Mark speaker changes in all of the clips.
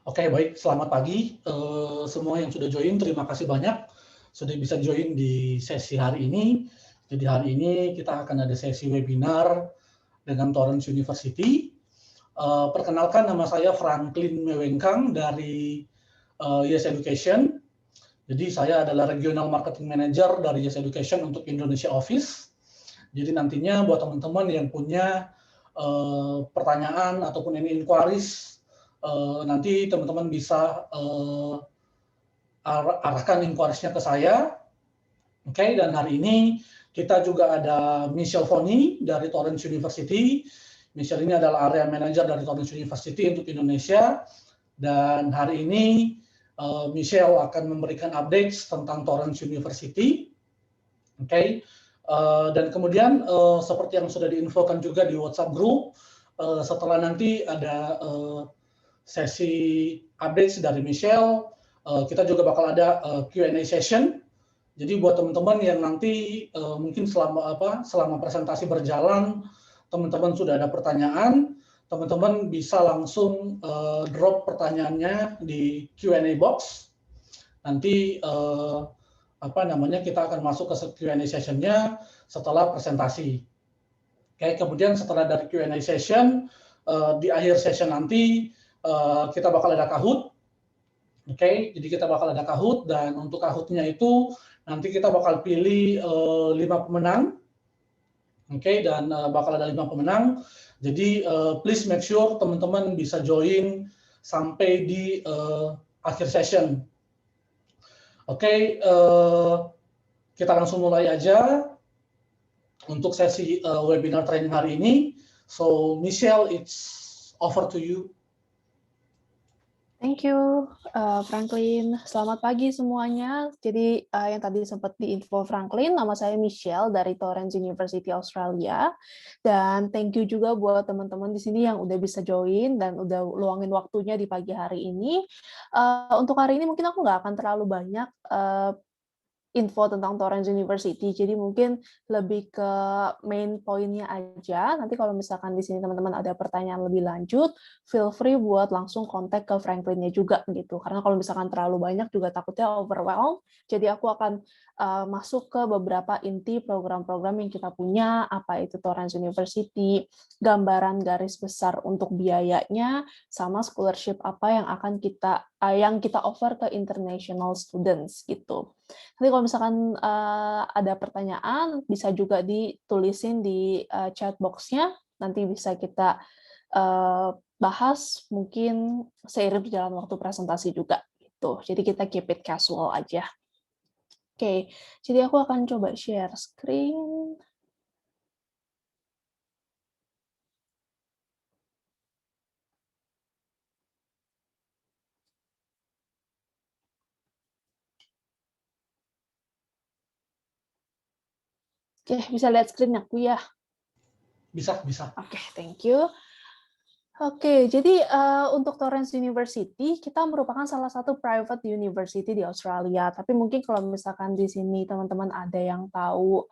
Speaker 1: Oke, baik. Selamat pagi semua yang sudah join. Terima kasih banyak sudah bisa join di sesi hari ini. Jadi hari ini kita akan ada sesi webinar dengan Torrens University. Perkenalkan, nama saya Franklin Mewengkang dari Yes Education. Jadi saya adalah Regional Marketing Manager dari Yes Education untuk Indonesia Office. Jadi nantinya buat teman-teman yang punya pertanyaan ataupun ini inquiries, nanti teman-teman bisa arahkan inquiries-nya ke saya. Oke, dan hari ini kita juga ada Michelle Foni dari Torrens University. Michelle ini adalah area manager dari Torrens University untuk Indonesia. Dan hari ini Michelle akan memberikan updates tentang Torrens University. Oke, dan kemudian seperti yang sudah diinfokan juga di WhatsApp group, setelah nanti ada sesi updates dari Michelle, kita juga bakal ada Q&A session. Jadi buat teman-teman yang nanti mungkin selama presentasi berjalan, teman-teman sudah ada pertanyaan, teman-teman bisa langsung drop pertanyaannya di Q&A box. Nanti kita akan masuk ke Q&A session-nya setelah presentasi. Oke, kemudian setelah dari Q&A session, di akhir session nanti kita bakal ada Kahoot. Oke, jadi kita bakal ada Kahoot, dan untuk Kahoot-nya itu nanti kita bakal pilih 5 pemenang. Oke, dan bakal ada 5 pemenang. Jadi please make sure teman-teman bisa join sampai di akhir session. Oke, kita langsung mulai aja untuk sesi webinar training hari ini. So, Michelle, it's over to you.
Speaker 2: Thank you, Franklin. Selamat pagi semuanya. Jadi yang tadi sempat diinfo Franklin, nama saya Michelle dari Torrens University Australia. Dan thank you juga buat teman-teman di sini yang udah bisa join dan udah luangin waktunya di pagi hari ini. Untuk hari ini mungkin aku nggak akan terlalu banyak info tentang Torrens University, jadi mungkin lebih ke main poinnya aja. Nanti kalau misalkan di sini teman-teman ada pertanyaan lebih lanjut, feel free buat langsung kontak ke Franklin-nya juga gitu. Karena kalau misalkan terlalu banyak juga takutnya overwhelm. Jadi aku akan masuk ke beberapa inti program-program yang kita punya, apa itu Torrens University, gambaran garis besar untuk biayanya, sama scholarship apa yang akan kita offer ke international students gitu. Nanti kalau misalkan ada pertanyaan, bisa juga ditulisin di chat box-nya, nanti bisa kita bahas mungkin seiring berjalan waktu presentasi juga. Gitu. Jadi kita keep it casual aja. Oke, jadi aku akan coba share screen. Oke, bisa lihat screen aku ya?
Speaker 1: Bisa.
Speaker 2: Oke, thank you. Oke, jadi untuk Torrens University, kita merupakan salah satu private university di Australia. Tapi mungkin kalau misalkan di sini teman-teman ada yang tahu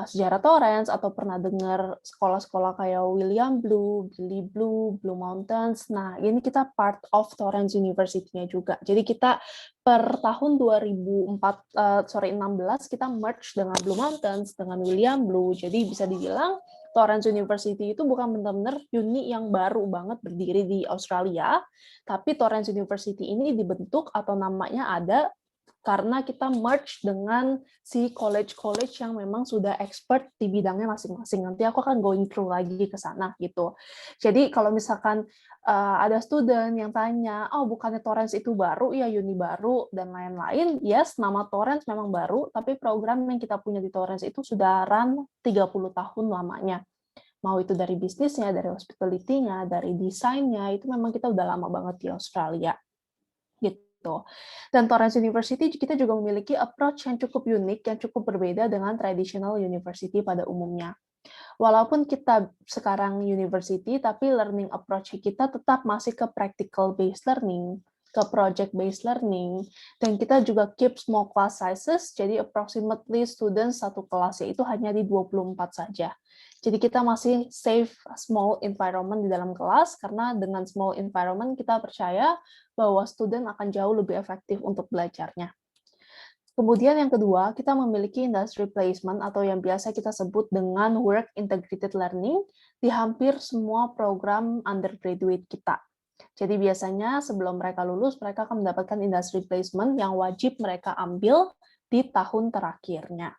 Speaker 2: sejarah Torrens atau pernah dengar sekolah-sekolah kayak William Blue, Billy Blue, Blue Mountains. Nah, ini kita part of Torrens University-nya juga. Jadi kita per tahun 2016 kita merge dengan Blue Mountains, dengan William Blue. Jadi bisa dibilang Torrens University itu bukan benar-benar uni yang baru banget berdiri di Australia, tapi Torrens University ini dibentuk atau namanya ada karena kita merge dengan si college-college yang memang sudah expert di bidangnya masing-masing. Nanti aku akan going through lagi ke sana gitu. Jadi kalau misalkan ada student yang tanya, oh bukannya Torrens itu baru, ya uni baru, dan lain-lain, yes, nama Torrens memang baru, tapi program yang kita punya di Torrens itu sudah run 30 tahun lamanya. Mau itu dari bisnisnya, dari hospitality-nya, dari desainnya, itu memang kita udah lama banget di Australia. Gitu. Dan Torrens University kita juga memiliki approach yang cukup unik, yang cukup berbeda dengan traditional university pada umumnya. Walaupun kita sekarang university, tapi learning approach kita tetap masih ke practical based learning, ke project based learning, dan kita juga keep small class sizes, jadi approximately students satu kelasnya itu hanya di 24 saja. Jadi kita masih safe small environment di dalam kelas, karena dengan small environment kita percaya bahwa student akan jauh lebih efektif untuk belajarnya. Kemudian yang kedua, kita memiliki industry placement atau yang biasa kita sebut dengan work integrated learning di hampir semua program undergraduate kita. Jadi biasanya sebelum mereka lulus, mereka akan mendapatkan industry placement yang wajib mereka ambil di tahun terakhirnya.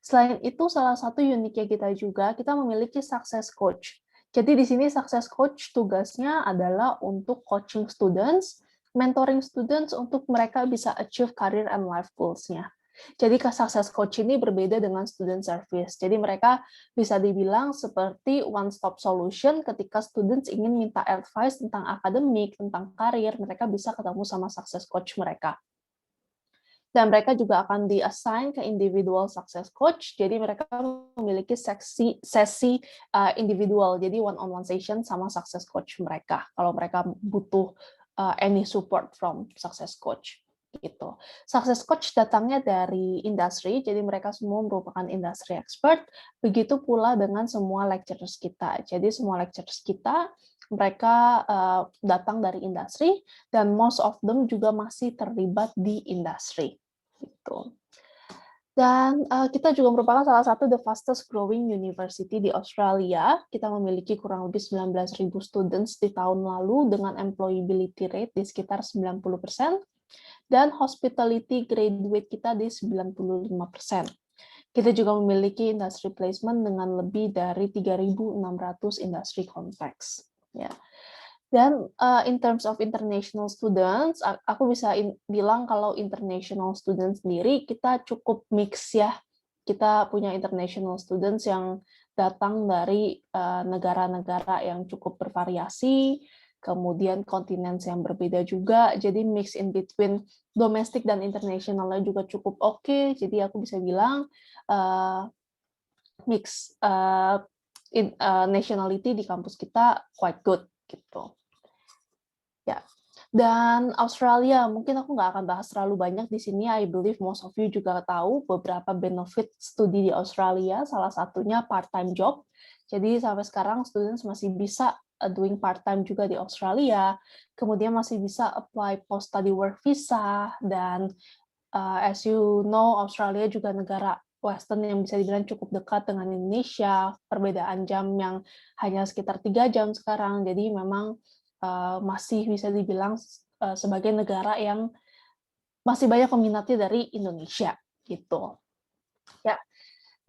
Speaker 2: Selain itu, salah satu uniknya kita juga, kita memiliki success coach. Jadi di sini success coach tugasnya adalah untuk coaching students, mentoring students untuk mereka bisa achieve career and life goals-nya. Jadi success coach ini berbeda dengan student service. Jadi mereka bisa dibilang seperti one-stop solution ketika students ingin minta advice tentang akademik, tentang karir, mereka bisa ketemu sama success coach mereka. Dan mereka juga akan di-assign ke individual success coach, jadi mereka memiliki sesi individual, jadi one-on-one session sama success coach mereka, kalau mereka butuh any support from success coach. Gitu. Success coach datangnya dari industri, jadi mereka semua merupakan industry expert, begitu pula dengan semua lecturers kita. Jadi semua lecturers kita, mereka datang dari industri, dan most of them juga masih terlibat di industri. Gitu. Dan kita juga merupakan salah satu the fastest growing university di Australia. Kita memiliki kurang lebih 19.000 students di tahun lalu dengan employability rate di sekitar 90%, dan hospitality graduate kita di 95%. Kita juga memiliki industry placement dengan lebih dari 3.600 industry contacts. Ya. Dan in terms of international students, aku bisa bilang kalau international students sendiri kita cukup mix ya. Kita punya international students yang datang dari negara-negara yang cukup bervariasi, kemudian kontinen yang berbeda juga, jadi mix in between domestic dan internasionalnya juga cukup oke. Jadi aku bisa bilang mix nationality di kampus kita quite good gitu. Ya. Dan Australia, mungkin aku nggak akan bahas terlalu banyak di sini. I believe most of you juga tahu beberapa benefit studi di Australia, salah satunya part-time job. Jadi sampai sekarang students masih bisa doing part-time juga di Australia, kemudian masih bisa apply post-study work visa, dan as you know, Australia juga negara Western yang bisa dibilang cukup dekat dengan Indonesia, perbedaan jam yang hanya sekitar 3 jam sekarang, jadi memang masih bisa dibilang sebagai negara yang masih banyak peminatnya dari Indonesia gitu. Ya.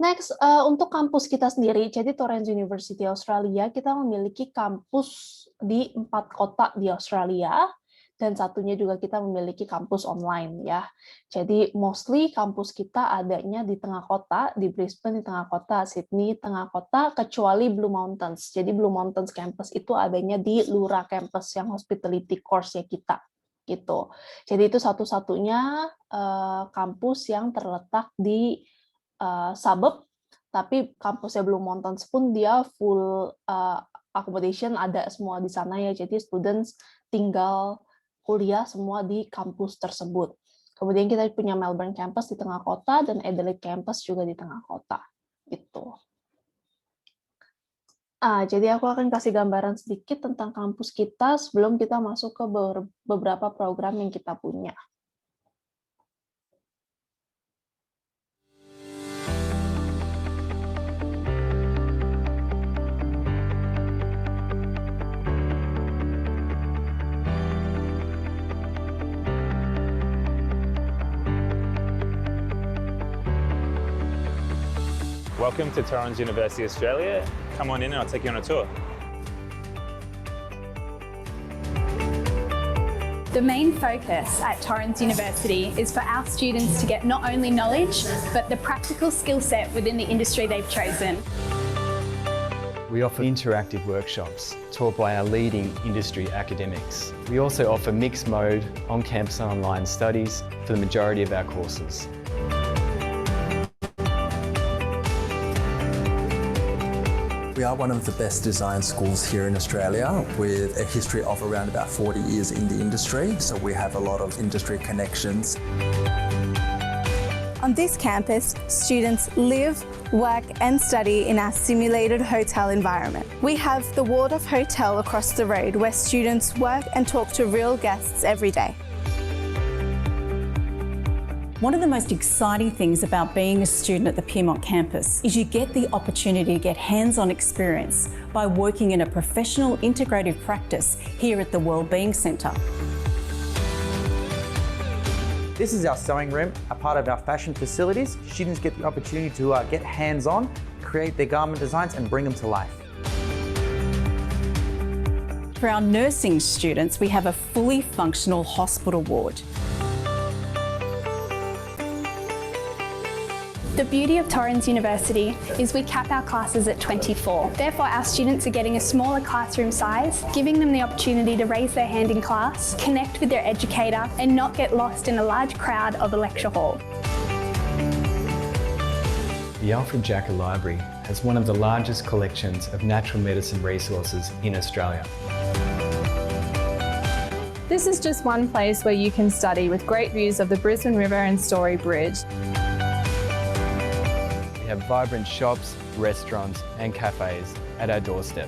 Speaker 2: Next, untuk kampus kita sendiri, jadi Torrens University Australia, kita memiliki kampus di 4 kota di Australia, dan satunya juga kita memiliki kampus online ya. Jadi mostly kampus kita adanya di tengah kota, di Brisbane di tengah kota, Sydney tengah kota, kecuali Blue Mountains. Jadi Blue Mountains campus itu adanya di Lura campus yang hospitality course-nya kita gitu. Jadi itu satu-satunya kampus yang terletak di suburb, tapi kampusnya Blue Mountains pun dia full accommodation, ada semua di sana ya. Jadi students tinggal kuliah semua di kampus tersebut. Kemudian kita punya Melbourne campus di tengah kota dan Adelaide campus juga di tengah kota. Gitu. Jadi aku akan kasih gambaran sedikit tentang kampus kita sebelum kita masuk ke beberapa program yang kita punya.
Speaker 3: Welcome to Torrens University Australia. Come on in and I'll take you on a tour.
Speaker 4: The main focus at Torrens University is for our students to get not only knowledge, but the practical skill set within the industry they've chosen.
Speaker 5: We offer interactive workshops taught by our leading industry academics. We also offer mixed mode, on-campus and online studies for the majority of our courses.
Speaker 6: We are one of the best design schools here in Australia with a history of around about 40 years in the industry, so we have a lot of industry connections.
Speaker 4: On
Speaker 7: On this campus, students live, work and study in our simulated hotel environment. We have the Waldorf Hotel across the road where students work and talk to real guests every day.
Speaker 8: One of the most exciting things about being a student at the Pyrmont campus is you get the opportunity to get hands-on experience by working in a professional integrative practice here at the Wellbeing Centre.
Speaker 9: This is our sewing room, a part of our fashion facilities. Students get the opportunity to get hands-on, create their garment designs and bring them to life.
Speaker 8: For our nursing students, we have a fully functional hospital ward.
Speaker 4: The beauty of Torrens University is we cap our classes at 24. Therefore, our students are getting a smaller classroom size, giving them the opportunity to raise their hand in class, connect with their educator, and not get lost in a large crowd of a lecture hall.
Speaker 5: The Alfred Jacka Library has one of the largest collections of natural medicine resources in Australia.
Speaker 10: This is just one place where you can study with great views of the Brisbane River and Story Bridge.
Speaker 5: We have vibrant shops, restaurants and cafes at our doorstep.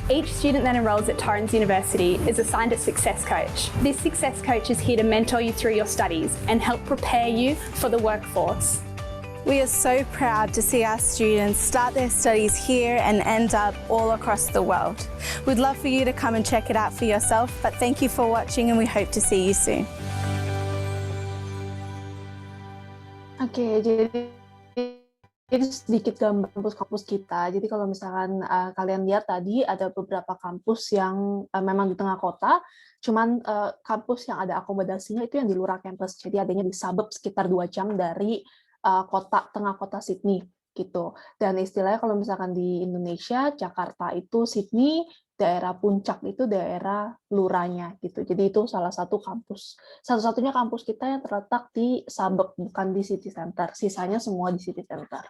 Speaker 4: Each student that enrolls at Torrens University is assigned a success coach. This success coach is here to mentor you through your studies and help prepare you for the workforce.
Speaker 7: We are so proud to see our students start their studies here and end up all across the world. We'd love for you to come and check it out for yourself, but thank you for watching and we hope to see you soon.
Speaker 2: Oke, jadi ini sedikit gambar kampus-kampus kita. Jadi kalau misalkan kalian lihat tadi ada beberapa kampus yang memang di tengah kota, cuman kampus yang ada akomodasinya itu yang di luar campus. Jadi adanya di suburb sekitar 2 jam dari tengah kota Sydney gitu. Dan istilahnya kalau misalkan di Indonesia, Jakarta itu Sydney, daerah Puncak itu daerah lurahnya gitu. Jadi itu salah satu kampus. Satu-satunya kampus kita yang terletak di suburb, bukan di city center. Sisanya semua di city center.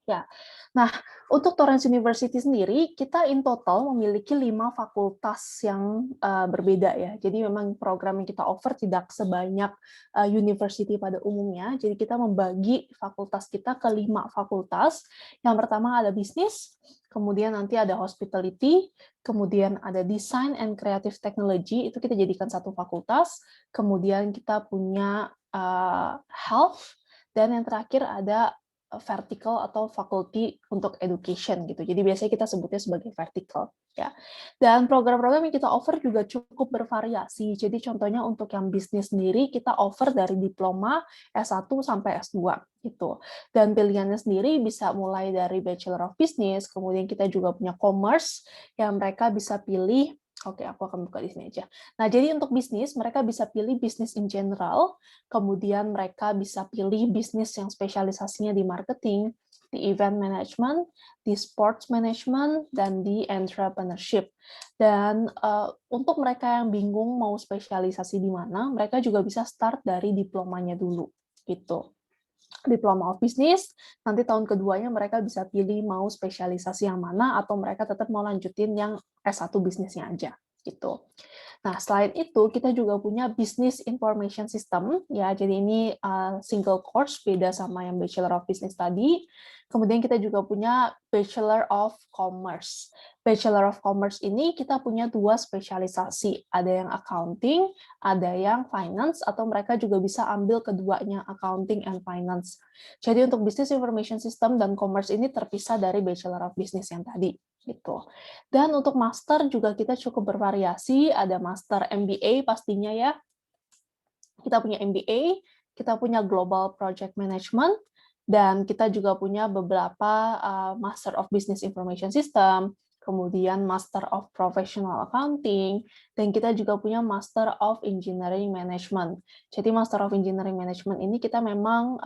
Speaker 2: Ya, nah untuk Torrens University sendiri kita in total memiliki 5 fakultas yang berbeda ya. Jadi memang program yang kita offer tidak sebanyak university pada umumnya. Jadi kita membagi fakultas kita ke 5 fakultas. Yang pertama ada bisnis, kemudian nanti ada hospitality, kemudian ada design and creative technology, itu kita jadikan satu fakultas. Kemudian kita punya health, dan yang terakhir ada vertical atau faculty untuk education gitu. Jadi biasanya kita sebutnya sebagai vertical ya. Dan program-program yang kita offer juga cukup bervariasi. Jadi contohnya untuk yang bisnis sendiri kita offer dari diploma S1 sampai S2 gitu. Dan pilihannya sendiri bisa mulai dari Bachelor of Business, kemudian kita juga punya commerce yang mereka bisa pilih. Oke, aku akan buka di sini aja. Nah, jadi untuk bisnis, mereka bisa pilih bisnis in general, kemudian mereka bisa pilih bisnis yang spesialisasinya di marketing, di event management, di sports management, dan di entrepreneurship. Dan untuk mereka yang bingung mau spesialisasi di mana, mereka juga bisa start dari diplomanya dulu, gitu. Diploma of Business, nanti tahun keduanya mereka bisa pilih mau spesialisasi yang mana, atau mereka tetap mau lanjutin yang S1 bisnisnya aja, gitu. Nah, selain itu, kita juga punya Business Information System, ya, jadi ini single course, beda sama yang Bachelor of Business tadi. Kemudian kita juga punya Bachelor of Commerce. Bachelor of Commerce ini kita punya 2 spesialisasi, ada yang accounting, ada yang finance, atau mereka juga bisa ambil keduanya, accounting and finance. Jadi untuk Business Information System dan Commerce ini terpisah dari Bachelor of Business yang tadi. Gitu. Dan untuk master juga kita cukup bervariasi, ada master MBA pastinya ya. Kita punya MBA, kita punya Global Project Management, dan kita juga punya beberapa Master of Business Information System, kemudian Master of Professional Accounting, dan kita juga punya Master of Engineering Management. Jadi Master of Engineering Management ini kita memang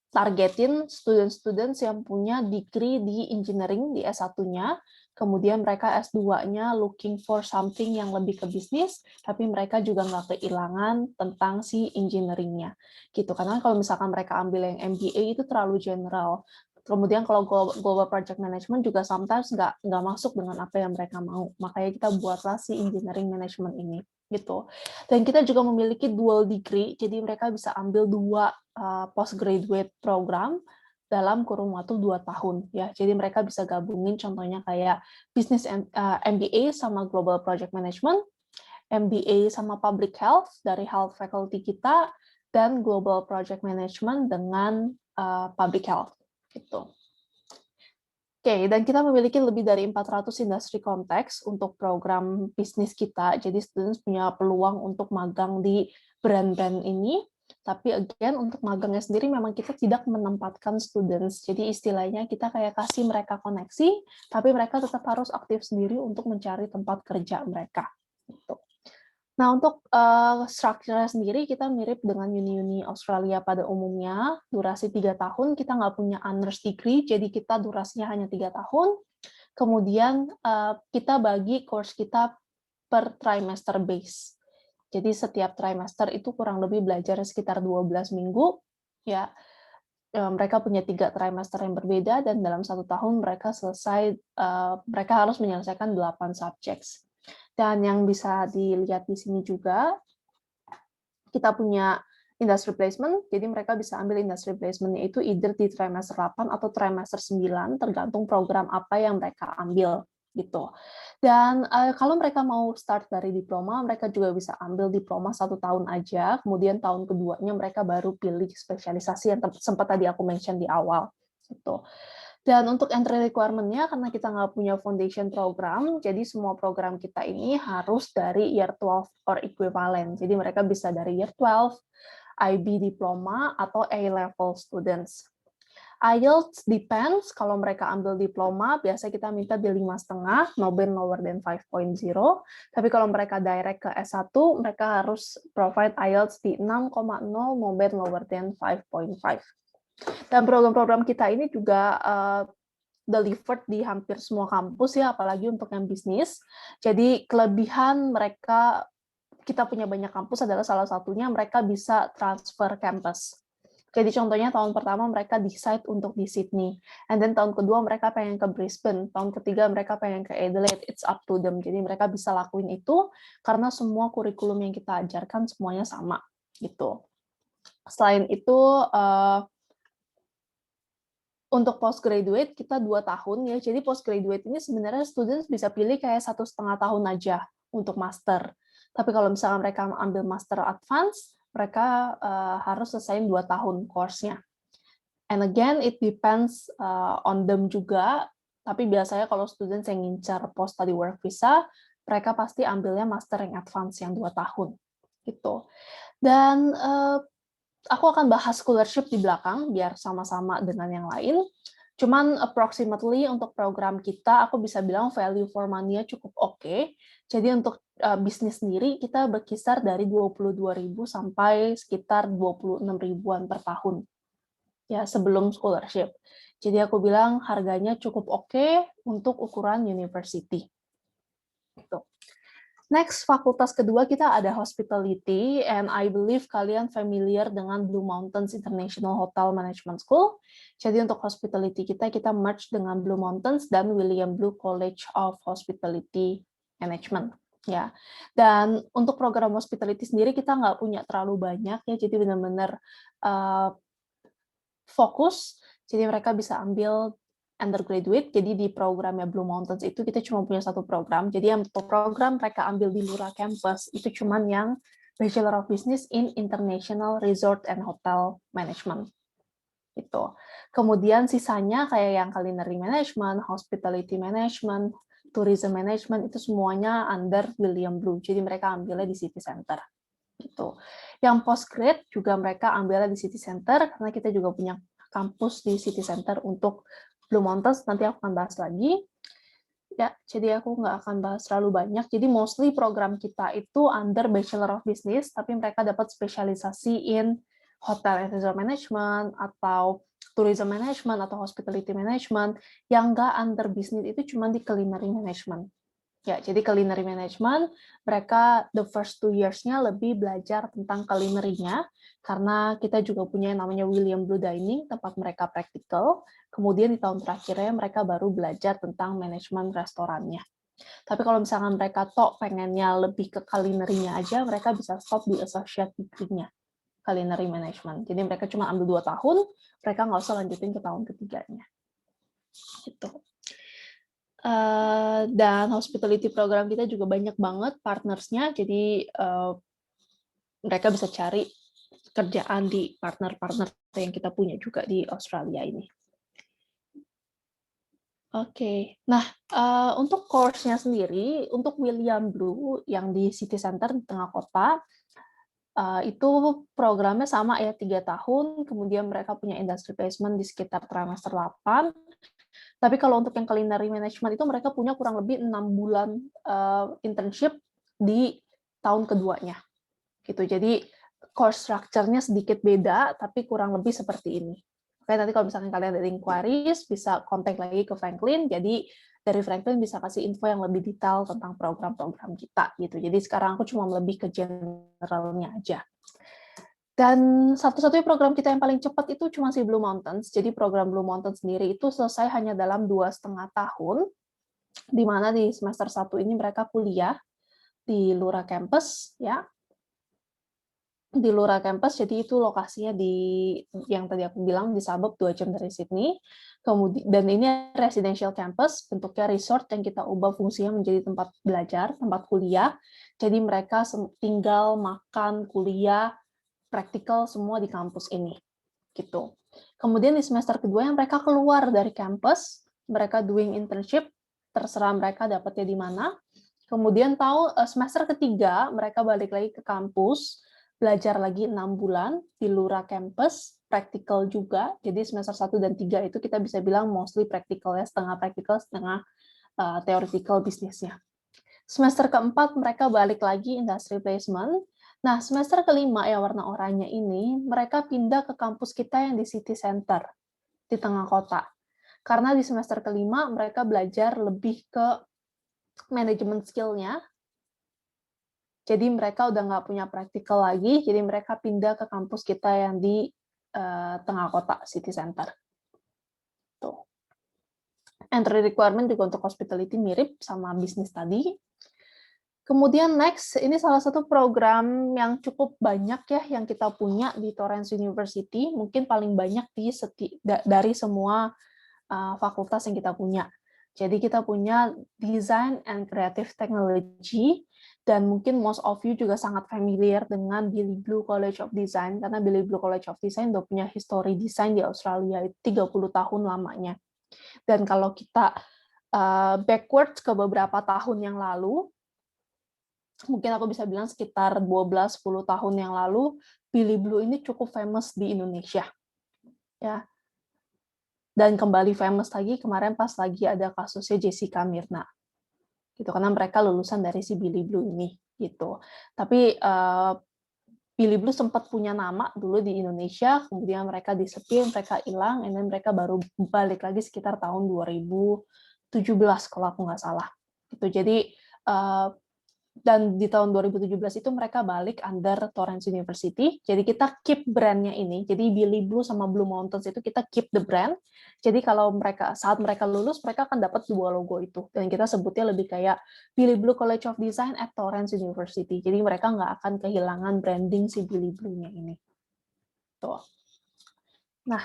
Speaker 2: targetin student-students yang punya degree di engineering di S1-nya, kemudian mereka S2-nya looking for something yang lebih ke bisnis, tapi mereka juga nggak kehilangan tentang si engineering-nya. Gitu. Karena kalau misalkan mereka ambil yang MBA itu terlalu general. Kemudian kalau Global Project Management juga sometimes nggak masuk dengan apa yang mereka mau. Makanya kita buatlah si Engineering Management ini. gitu. Dan kita juga memiliki dual degree, jadi mereka bisa ambil 2 postgraduate program dalam kurun waktu 2 tahun ya. Jadi mereka bisa gabungin contohnya kayak Business MBA sama Global Project Management, MBA sama Public Health dari Health Faculty kita, dan Global Project Management dengan Public Health gitu. Oke, dan kita memiliki lebih dari 400 industri konteks untuk program bisnis kita. Jadi students punya peluang untuk magang di brand-brand ini. Tapi again, untuk magangnya sendiri memang kita tidak menempatkan students. Jadi istilahnya kita kayak kasih mereka koneksi, tapi mereka tetap harus aktif sendiri untuk mencari tempat kerja mereka. Gitu. Nah, untuk strukturnya sendiri kita mirip dengan uni-uni Australia pada umumnya. Durasi 3 tahun, kita nggak punya honors degree, jadi kita durasinya hanya 3 tahun. Kemudian kita bagi course kita per trimester base. Jadi setiap trimester itu kurang lebih belajar sekitar 12 minggu. Ya, mereka punya 3 trimester yang berbeda, dan dalam 1 tahun mereka mereka harus menyelesaikan 8 subjects. Dan yang bisa dilihat di sini juga, kita punya industry placement, jadi mereka bisa ambil industry placement-nya itu either di trimester 8 atau trimester 9, tergantung program apa yang mereka ambil. Gitu. Dan kalau mereka mau start dari diploma, mereka juga bisa ambil diploma 1 tahun aja, kemudian tahun keduanya mereka baru pilih spesialisasi yang sempat tadi aku mention di awal. Gitu. Dan untuk entry requirement-nya, karena kita nggak punya foundation program, jadi semua program kita ini harus dari year 12 or equivalent. Jadi mereka bisa dari year 12, IB diploma, atau A-level students. IELTS depends, kalau mereka ambil diploma, biasa kita minta di 5,5, no band lower than 5.0. Tapi kalau mereka direct ke S1, mereka harus provide IELTS di 6,0, no band lower than 5.5. Dan program-program kita ini juga delivered di hampir semua kampus ya, apalagi untuk yang bisnis. Jadi kelebihan mereka, kita punya banyak kampus adalah salah satunya mereka bisa transfer campus. Jadi contohnya tahun pertama mereka decide untuk di Sydney, and then tahun kedua mereka pengen ke Brisbane, tahun ketiga mereka pengen ke Adelaide, it's up to them. Jadi mereka bisa lakuin itu karena semua kurikulum yang kita ajarkan semuanya sama gitu. Selain itu, untuk postgraduate kita 2 tahun ya. Jadi postgraduate ini sebenarnya students bisa pilih kayak 1,5 tahun aja untuk master. Tapi kalau misalnya mereka ambil master advance, mereka harus selesai 2 tahun course-nya. And again, it depends on them juga. Tapi biasanya kalau students yang ngincar post-study work visa, mereka pasti ambilnya master yang advance yang 2 tahun. Gitu. Dan aku akan bahas scholarship di belakang, biar sama-sama dengan yang lain. Cuman approximately untuk program kita, aku bisa bilang value for money-nya cukup oke. Jadi untuk bisnis sendiri, kita berkisar dari 22.000 sampai sekitar 26.000-an per tahun. Ya, sebelum scholarship. Jadi aku bilang harganya cukup oke untuk ukuran university. Gitu. Next, fakultas kedua kita ada hospitality, and I believe kalian familiar dengan Blue Mountains International Hotel Management School. Jadi untuk hospitality kita merge dengan Blue Mountains dan William Blue College of Hospitality Management. Ya, dan untuk program hospitality sendiri kita nggak punya terlalu banyak ya, jadi benar-benar fokus. Jadi mereka bisa ambil undergraduate, jadi di programnya Blue Mountains itu kita cuma punya 1 program, jadi yang program mereka ambil di Lura Campus itu cuma yang Bachelor of Business in International Resort and Hotel Management. Gitu. Kemudian sisanya kayak yang culinary management, hospitality management, tourism management, itu semuanya under William Blue, jadi mereka ambilnya di City Center. Gitu. Yang postgrad juga mereka ambilnya di City Center, karena kita juga punya kampus di City Center untuk Blue Mountains, nanti aku akan bahas lagi. Ya, jadi aku nggak akan bahas terlalu banyak. Jadi mostly program kita itu under Bachelor of Business, tapi mereka dapat spesialisasi in Hotel and Resort Management, atau Tourism Management, atau Hospitality Management. Yang nggak under business itu cuma di Culinary Management. Ya, jadi culinary management, mereka the first 2 years-nya lebih belajar tentang culinary-nya, karena kita juga punya yang namanya William Blue Dining, tempat mereka praktikal. Kemudian di tahun terakhirnya mereka baru belajar tentang manajemen restorannya. Tapi kalau misalkan mereka pengennya lebih ke culinary-nya aja, mereka bisa stop di associate degree-nya, culinary management. Jadi mereka cuma ambil 2 tahun, mereka nggak usah lanjutin ke tahun ketiganya. Gitu. Dan hospitality program kita juga banyak banget partnersnya, jadi mereka bisa cari kerjaan di partner-partner yang kita punya juga di Australia ini. Oke, nah untuk course-nya sendiri, untuk William Blue yang di City Center di tengah kota, itu programnya sama ya 3 tahun, kemudian mereka punya industry placement di sekitar trimester 8. Tapi kalau untuk yang culinary management itu mereka punya kurang lebih 6 bulan internship di tahun keduanya. Gitu. Jadi course structure-nya sedikit beda, tapi kurang lebih seperti ini. Oke, nanti kalau misalnya kalian ada inquiries, bisa kontak lagi ke Franklin. Jadi dari Franklin bisa kasih info yang lebih detail tentang program-program kita. Gitu. Jadi sekarang aku cuma lebih ke generalnya aja. Dan satu-satunya program kita yang paling cepat itu cuma si Blue Mountains. Jadi program Blue Mountains sendiri itu selesai hanya dalam 2,5 tahun, di mana di semester 1 ini mereka kuliah di Lura Campus, ya. Di Lura Campus, jadi itu lokasinya di yang tadi aku bilang di suburb 2 jam dari Sydney. Kemudian dan ini residential campus, bentuknya resort yang kita ubah fungsinya menjadi tempat belajar, tempat kuliah. Jadi mereka tinggal, makan, kuliah, praktikal semua di kampus ini. Gitu. Kemudian di semester kedua yang mereka keluar dari kampus, mereka doing internship, terserah mereka dapatnya di mana. Kemudian semester ketiga mereka balik lagi ke kampus, belajar lagi 6 bulan di Lura Campus, praktikal juga. Jadi semester 1 dan 3 itu kita bisa bilang mostly praktikal ya, setengah praktikal, setengah theoretical bisnisnya. Semester keempat mereka balik lagi industry placement. Nah, semester kelima yang warna oranye ini, mereka pindah ke kampus kita yang di City Center, di tengah kota. Karena di semester kelima mereka belajar lebih ke manajemen skill-nya. Jadi mereka udah nggak punya praktikal lagi, jadi mereka pindah ke kampus kita yang di tengah kota, City Center. Tuh. Entry requirement juga untuk hospitality mirip sama bisnis tadi. Kemudian next, ini salah satu program yang cukup banyak ya yang kita punya di Torrens University, mungkin paling banyak dari semua fakultas yang kita punya. Jadi kita punya Design and Creative Technology, dan mungkin most of you juga sangat familiar dengan Billy Blue College of Design, karena Billy Blue College of Design udah punya history desain di Australia, 30 tahun lamanya. Dan kalau kita backwards ke beberapa tahun yang lalu, mungkin aku bisa bilang sekitar 12-10 tahun yang lalu, Billy Blue ini cukup famous di Indonesia. Ya. Dan kembali famous lagi kemarin pas lagi ada kasusnya Jessica Mirna. Gitu, karena mereka lulusan dari si Billy Blue ini. Gitu. Tapi Billy Blue sempat punya nama dulu di Indonesia, kemudian mereka disepil, mereka hilang, dan mereka baru balik lagi sekitar tahun 2017 kalau aku nggak salah. Gitu. Jadi dan di tahun 2017 itu mereka balik under Torrens University. Jadi kita keep brand-nya ini. Jadi Billy Blue sama Blue Mountains itu kita keep the brand. Jadi kalau saat mereka lulus, mereka akan dapat 2 logo itu. Dan kita sebutnya lebih kayak Billy Blue College of Design at Torrens University. Jadi mereka nggak akan kehilangan branding si Billy Blue-nya ini. Tuh. Nah,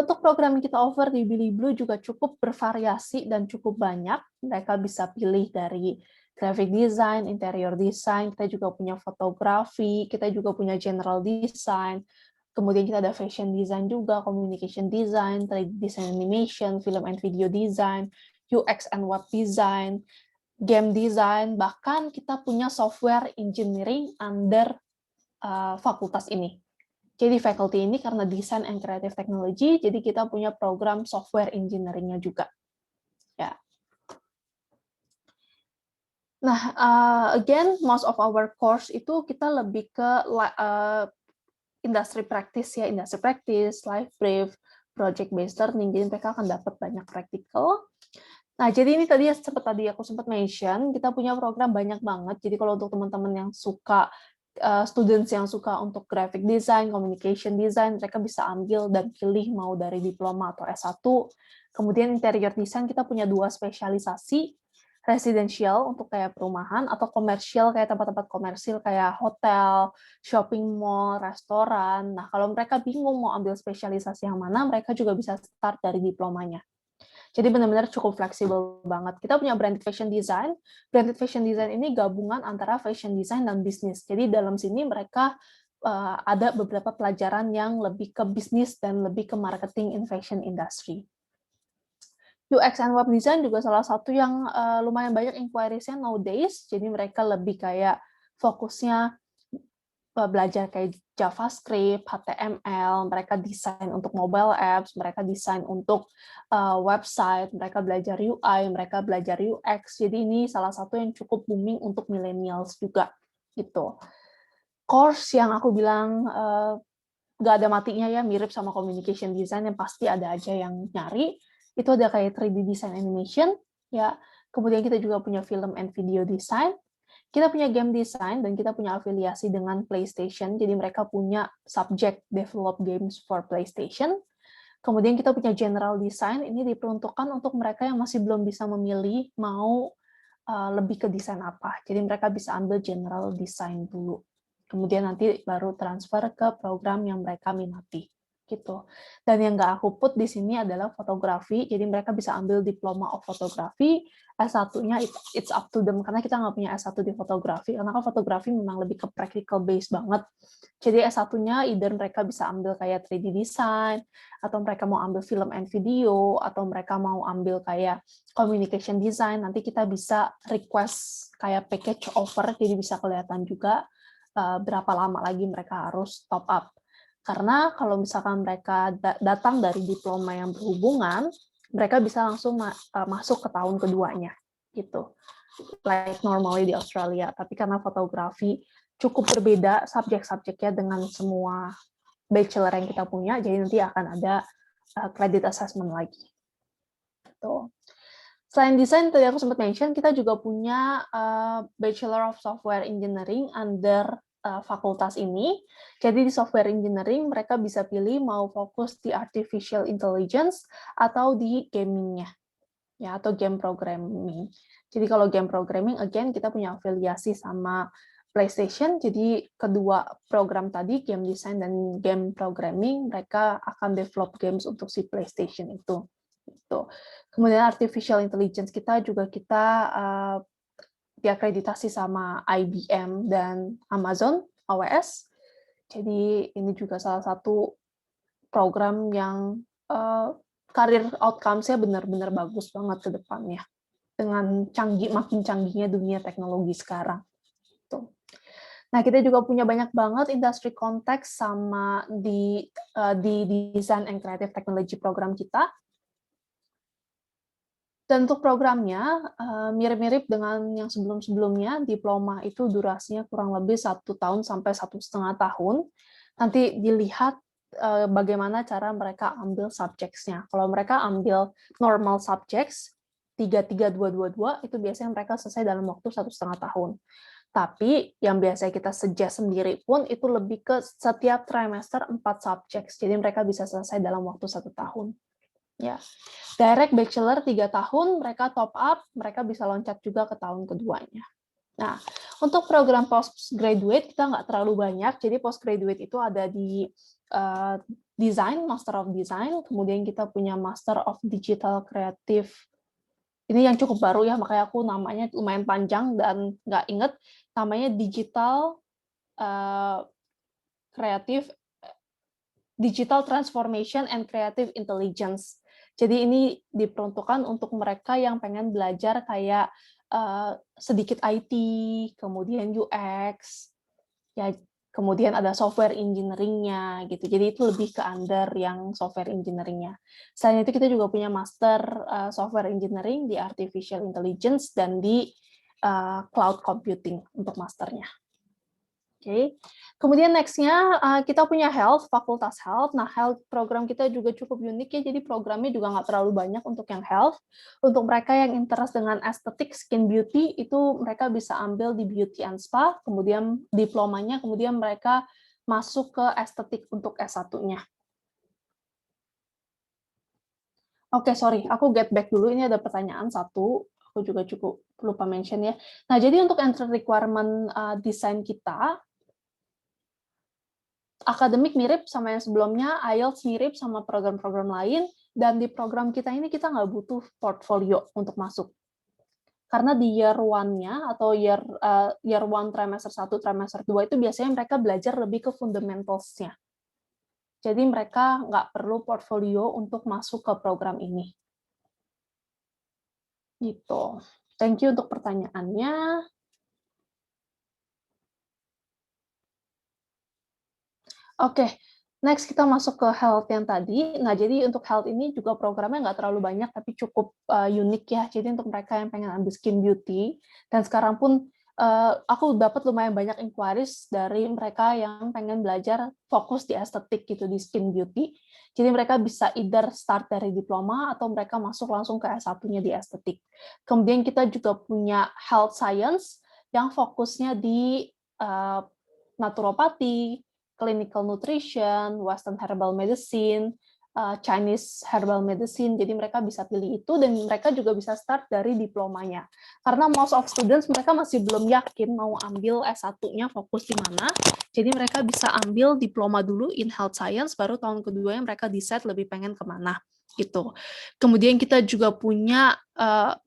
Speaker 2: untuk program yang kita offer di Billy Blue juga cukup bervariasi dan cukup banyak. Mereka bisa pilih dari graphic design, interior design, kita juga punya fotografi, kita juga punya general design, kemudian kita ada fashion design juga, communication design, 3D design animation, film and video design, UX and web design, game design, bahkan kita punya software engineering under fakultas ini. Jadi faculty ini karena design and creative technology, jadi kita punya program software engineering-nya juga. Ya. Nah, again, most of our course itu kita lebih ke industry practice ya, industry practice, live brief, project-based learning, jadi mereka akan dapat banyak practical. Nah, jadi ini tadi aku sempat mention, kita punya program banyak banget, jadi kalau untuk teman-teman yang suka, students yang suka untuk graphic design, communication design, mereka bisa ambil dan pilih mau dari diploma atau S1. Kemudian interior design kita punya 2 spesialisasi, Residensial untuk kayak perumahan, atau komersial kayak tempat-tempat komersil kayak hotel, shopping mall, restoran. Nah, kalau mereka bingung mau ambil spesialisasi yang mana, mereka juga bisa start dari diplomanya. Jadi benar-benar cukup fleksibel banget. Kita punya branded fashion design. Branded fashion design ini gabungan antara fashion design dan bisnis. Jadi dalam sini mereka ada beberapa pelajaran yang lebih ke bisnis dan lebih ke marketing in fashion industry. UX and web design juga salah satu yang lumayan banyak inquiries-nya nowadays. Jadi mereka lebih kayak fokusnya belajar kayak JavaScript, HTML, mereka desain untuk mobile apps, mereka desain untuk website, mereka belajar UI, mereka belajar UX. Jadi ini salah satu yang cukup booming untuk millennials juga gitu. Course yang aku bilang nggak ada matinya ya, mirip sama communication design yang pasti ada aja yang nyari. Itu ada kayak 3D design animation, ya. Kemudian kita juga punya film and video design. Kita punya game design dan kita punya afiliasi dengan PlayStation. Jadi mereka punya subject develop games for PlayStation. Kemudian kita punya general design. Ini diperuntukkan untuk mereka yang masih belum bisa memilih mau lebih ke desain apa. Jadi mereka bisa ambil general design dulu. Kemudian nanti baru transfer ke program yang mereka minati. Gitu. Dan yang nggak aku put di sini adalah fotografi, jadi mereka bisa ambil diploma of fotografi, S1-nya it's up to them, karena kita nggak punya S1 di fotografi, karena kan fotografi memang lebih ke practical base banget. Jadi S1-nya either mereka bisa ambil kayak 3D design, atau mereka mau ambil film and video, atau mereka mau ambil kayak communication design, nanti kita bisa request kayak package offer, jadi bisa kelihatan juga berapa lama lagi mereka harus top up. Karena kalau misalkan mereka datang dari diploma yang berhubungan, mereka bisa langsung masuk ke tahun keduanya, gitu. Like normally di Australia. Tapi karena fotografi cukup berbeda subjek-subjeknya dengan semua bachelor yang kita punya, jadi nanti akan ada credit assessment lagi. Gitu. Selain desain, tadi aku sempat mention, kita juga punya Bachelor of Software Engineering under fakultas ini. Jadi di software engineering mereka bisa pilih mau fokus di artificial intelligence atau di gamingnya, ya, atau game programming. Jadi kalau game programming, again kita punya afiliasi sama PlayStation. Jadi kedua program tadi, game design dan game programming, mereka akan develop games untuk si PlayStation itu. Gitu. Kemudian artificial intelligence kita juga diakreditasi sama IBM dan Amazon AWS. Jadi ini juga salah satu program yang karir outcomes-nya benar-benar bagus banget ke depannya. Dengan makin canggihnya dunia teknologi sekarang. Tuh. Nah, kita juga punya banyak banget industry context sama di Design and Creative Technology program kita. Dan untuk programnya, mirip-mirip dengan yang sebelum-sebelumnya, diploma itu durasinya kurang lebih 1 tahun sampai 1,5 tahun. Nanti dilihat bagaimana cara mereka ambil subjects-nya. Kalau mereka ambil normal subjects, 3-3-2-2-2, itu biasanya mereka selesai dalam waktu 1,5 tahun. Tapi yang biasanya kita suggest sendiri pun, itu lebih ke setiap trimester 4 subjects. Jadi mereka bisa selesai dalam waktu 1 tahun. Ya, direct bachelor 3 tahun, mereka top up, mereka bisa loncat juga ke tahun keduanya. Nah, untuk program postgraduate kita nggak terlalu banyak, jadi postgraduate itu ada di design, Master of Design, kemudian kita punya Master of Digital Creative. Ini yang cukup baru ya, makanya aku namanya lumayan panjang dan nggak inget, namanya Digital Creative Digital Transformation and Creative Intelligence. Jadi ini diperuntukkan untuk mereka yang pengen belajar kayak sedikit IT, kemudian UX, ya, kemudian ada software engineering-nya gitu. Jadi itu lebih ke under yang software engineering-nya. Selain itu kita juga punya master software engineering di artificial intelligence dan di cloud computing untuk masternya. Oke. Kemudian next-nya kita punya health, fakultas health. Nah, health program kita juga cukup unik ya, jadi programnya juga nggak terlalu banyak untuk yang health. Untuk mereka yang interest dengan aesthetic, skin beauty, itu mereka bisa ambil di beauty and spa, kemudian diplomanya, kemudian mereka masuk ke aesthetic untuk S1-nya. Oke, sorry, aku get back dulu, ini ada pertanyaan satu. aku juga cukup lupa mention ya. Nah, jadi untuk entry requirement desain kita, akademik mirip sama yang sebelumnya, IELTS mirip sama program-program lain, dan di program kita ini kita nggak butuh portfolio untuk masuk. Karena di year 1-nya atau year 1 trimester 1, trimester 2 itu biasanya mereka belajar lebih ke fundamentals-nya. Jadi mereka nggak perlu portfolio untuk masuk ke program ini. Gitu. Thank you untuk pertanyaannya. Oke, next kita masuk ke health yang tadi. Nah, jadi untuk health ini juga programnya nggak terlalu banyak, tapi cukup unik ya. Jadi untuk mereka yang pengen ambil skin beauty, dan sekarang pun aku dapat lumayan banyak inquiries dari mereka yang pengen belajar fokus di estetik gitu, di skin beauty. Jadi mereka bisa either start dari diploma atau mereka masuk langsung ke S1-nya di estetik. Kemudian kita juga punya health science yang fokusnya di naturopati, clinical nutrition, Western herbal medicine, Chinese herbal medicine. Jadi mereka bisa pilih itu dan mereka juga bisa start dari diplomanya. Karena most of students mereka masih belum yakin mau ambil S1-nya fokus di mana. Jadi mereka bisa ambil diploma dulu in health science, baru tahun keduanya mereka decide lebih pengen kemana. Gitu. Kemudian kita juga punya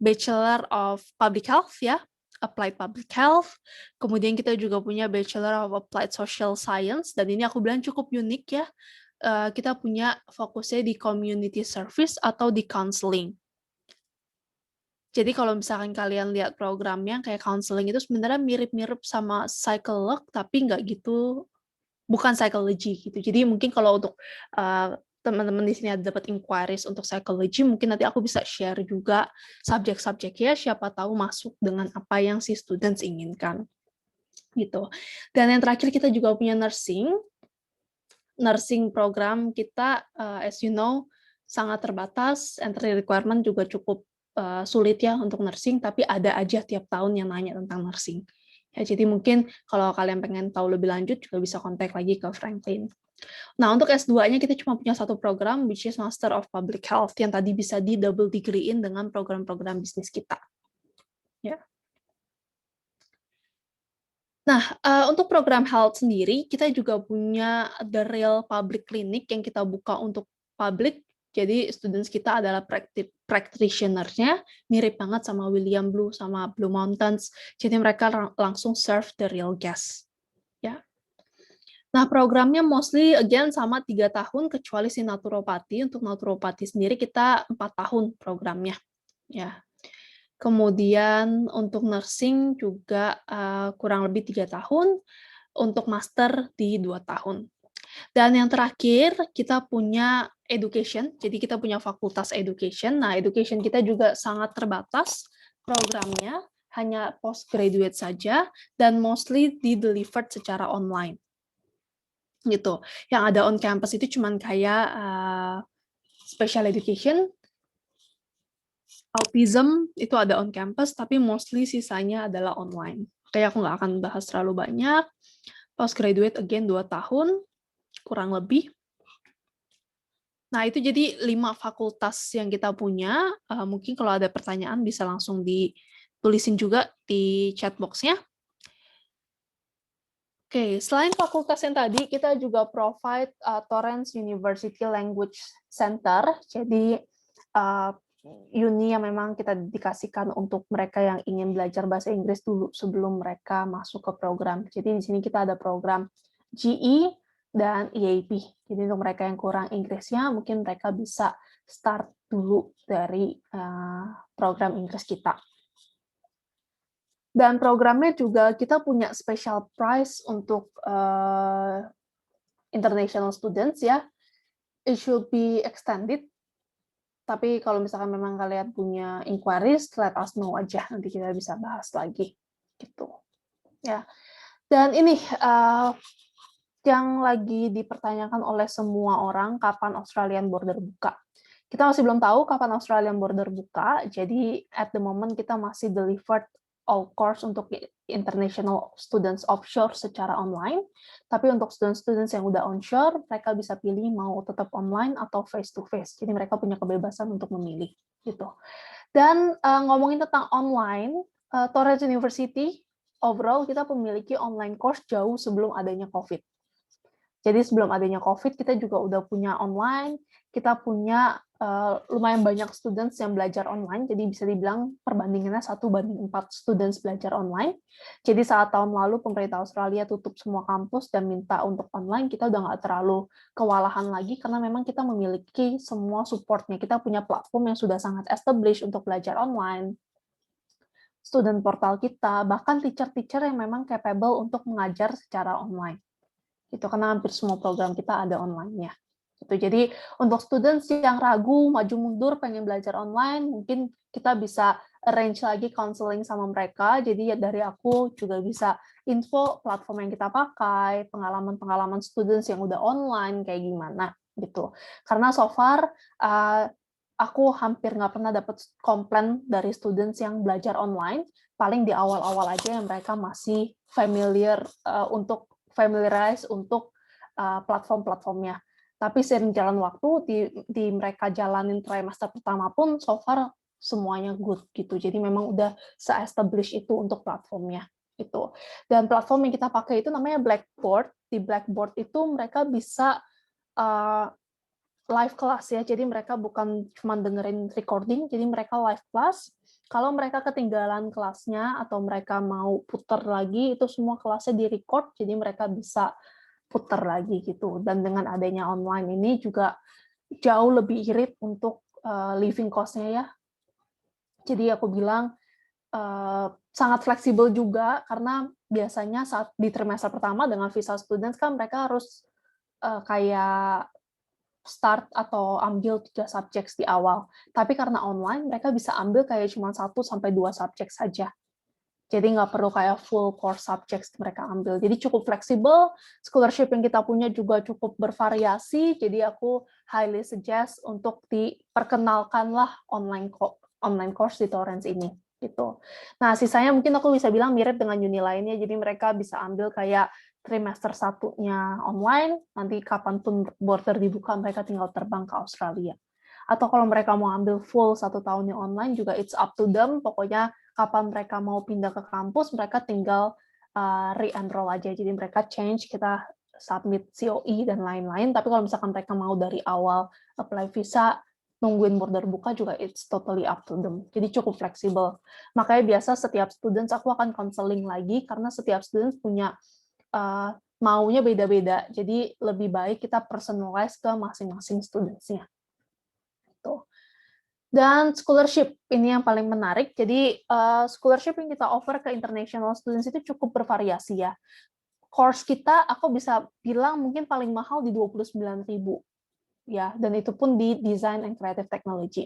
Speaker 2: Bachelor of Public Health ya, Applied Public Health. Kemudian kita juga punya Bachelor of Applied Social Science, dan ini aku bilang cukup unik ya. Kita punya fokusnya di community service atau di counseling. Jadi kalau misalkan kalian lihat programnya kayak counseling itu sebenarnya mirip-mirip sama psikolog, tapi nggak gitu, bukan psychology gitu. Jadi mungkin kalau untuk teman-teman di sini ada dapat inquiries untuk psychology, mungkin nanti aku bisa share juga subjek-subjeknya, siapa tahu masuk dengan apa yang si students inginkan. Gitu. Dan yang terakhir kita juga punya nursing. Nursing program kita, as you know, sangat terbatas, entry requirement juga cukup sulit ya untuk nursing, tapi ada aja tiap tahun yang nanya tentang nursing. Ya, jadi mungkin kalau kalian pengen tahu lebih lanjut juga bisa kontak lagi ke Franklin. Nah, untuk S2-nya kita cuma punya satu program, which is Master of Public Health, yang tadi bisa di double degree-in dengan program-program bisnis kita. Ya. Nah, untuk program health sendiri, kita juga punya The Real Public Clinic yang kita buka untuk public. Jadi, students kita adalah practitioner-nya, mirip banget sama William Blue, sama Blue Mountains. Jadi, mereka langsung serve the real guests. Ya. Nah, programnya mostly again sama 3 tahun, kecuali si naturopati. Untuk naturopati sendiri kita 4 tahun programnya. Ya. Kemudian untuk nursing juga kurang lebih 3 tahun, untuk master di 2 tahun. Dan yang terakhir, kita punya education, jadi kita punya fakultas education. Nah, education kita juga sangat terbatas programnya, hanya postgraduate saja, dan mostly di-delivered secara online. Gitu. Yang ada on campus itu cuman kayak special education, autism itu ada on campus, tapi mostly sisanya adalah online. Kayak aku nggak akan bahas terlalu banyak. Postgraduate again 2 tahun, kurang lebih. Nah, itu jadi 5 fakultas yang kita punya. Mungkin kalau ada pertanyaan bisa langsung ditulisin juga di chat box-nya. Oke, selain fakultas yang tadi, kita juga provide Torrens University Language Center. Jadi, uni yang memang kita dedikasikan untuk mereka yang ingin belajar bahasa Inggris dulu sebelum mereka masuk ke program. Jadi, di sini kita ada program GE dan EAP. Jadi, untuk mereka yang kurang Inggrisnya, mungkin mereka bisa start dulu dari program Inggris kita. Dan programnya juga kita punya special price untuk international students ya. It should be extended. Tapi kalau misalkan memang kalian punya inquiries, let us know aja. Nanti kita bisa bahas lagi. Gitu. Ya. Dan ini yang lagi dipertanyakan oleh semua orang, kapan Australian border buka. Kita masih belum tahu kapan Australian border buka. Jadi at the moment kita masih delivered all course untuk international students offshore secara online, tapi untuk students yang udah onshore, mereka bisa pilih mau tetap online atau face to face. Jadi mereka punya kebebasan untuk memilih gitu. Dan ngomongin tentang online, Torrens University overall kita memiliki online course jauh sebelum adanya COVID. Jadi sebelum adanya COVID, kita juga udah punya online, kita punya lumayan banyak students yang belajar online, jadi bisa dibilang perbandingannya 1:4 students belajar online. Jadi saat tahun lalu pemerintah Australia tutup semua kampus dan minta untuk online, kita udah nggak terlalu kewalahan lagi, karena memang kita memiliki semua supportnya. Kita punya platform yang sudah sangat established untuk belajar online, student portal kita, bahkan teacher-teacher yang memang capable untuk mengajar secara online. Itu karena hampir semua program kita ada online-nya. Gitu. Jadi untuk students yang ragu, maju mundur, pengen belajar online, mungkin kita bisa arrange lagi counseling sama mereka. Jadi ya dari aku juga bisa info platform yang kita pakai, pengalaman-pengalaman students yang udah online kayak gimana gitu. Karena so far aku hampir nggak pernah dapat komplain dari students yang belajar online. Paling di awal-awal aja yang mereka masih familiarize untuk platform-platformnya. Tapi seiring jalan waktu, di mereka jalanin trimester pertama pun, so far semuanya good gitu. Jadi memang udah se-establish itu untuk platformnya. Gitu. Dan platform yang kita pakai itu namanya Blackboard. Di Blackboard itu mereka bisa live class ya. Jadi mereka bukan cuma dengerin recording, jadi mereka live class. Kalau mereka ketinggalan kelasnya atau mereka mau putar lagi, itu semua kelasnya di-record, jadi mereka bisa putar lagi gitu. Dan dengan adanya online ini juga jauh lebih irit untuk living cost-nya ya. Jadi aku bilang sangat fleksibel juga, karena biasanya saat di trimester pertama dengan visa students kan mereka harus kayak start atau ambil 3 subjek di awal. Tapi karena online, mereka bisa ambil kayak cuma 1-2 subjek saja. Jadi nggak perlu kayak full course subjects mereka ambil. Jadi cukup fleksibel, scholarship yang kita punya juga cukup bervariasi, jadi aku highly suggest untuk diperkenalkanlah online course di Torrens ini. Gitu. Nah, sisanya mungkin aku bisa bilang mirip dengan uni lainnya, jadi mereka bisa ambil kayak trimester 1-nya online, nanti kapanpun border dibuka, mereka tinggal terbang ke Australia. Atau kalau mereka mau ambil full 1 tahunnya online, juga it's up to them, pokoknya kapan mereka mau pindah ke kampus, mereka tinggal re-enroll aja, jadi mereka change, kita submit COE dan lain-lain, tapi kalau misalkan mereka mau dari awal apply visa, nungguin border buka juga it's totally up to them. Jadi cukup fleksibel. Makanya biasa setiap students aku akan counseling lagi, karena setiap students punya maunya beda-beda, jadi lebih baik kita personalize ke masing-masing students-nya. Dan scholarship, ini yang paling menarik. Jadi scholarship yang kita offer ke international students itu cukup bervariasi ya. Course kita, aku bisa bilang mungkin paling mahal di 29.000 ya, dan itu pun di Design and Creative Technology.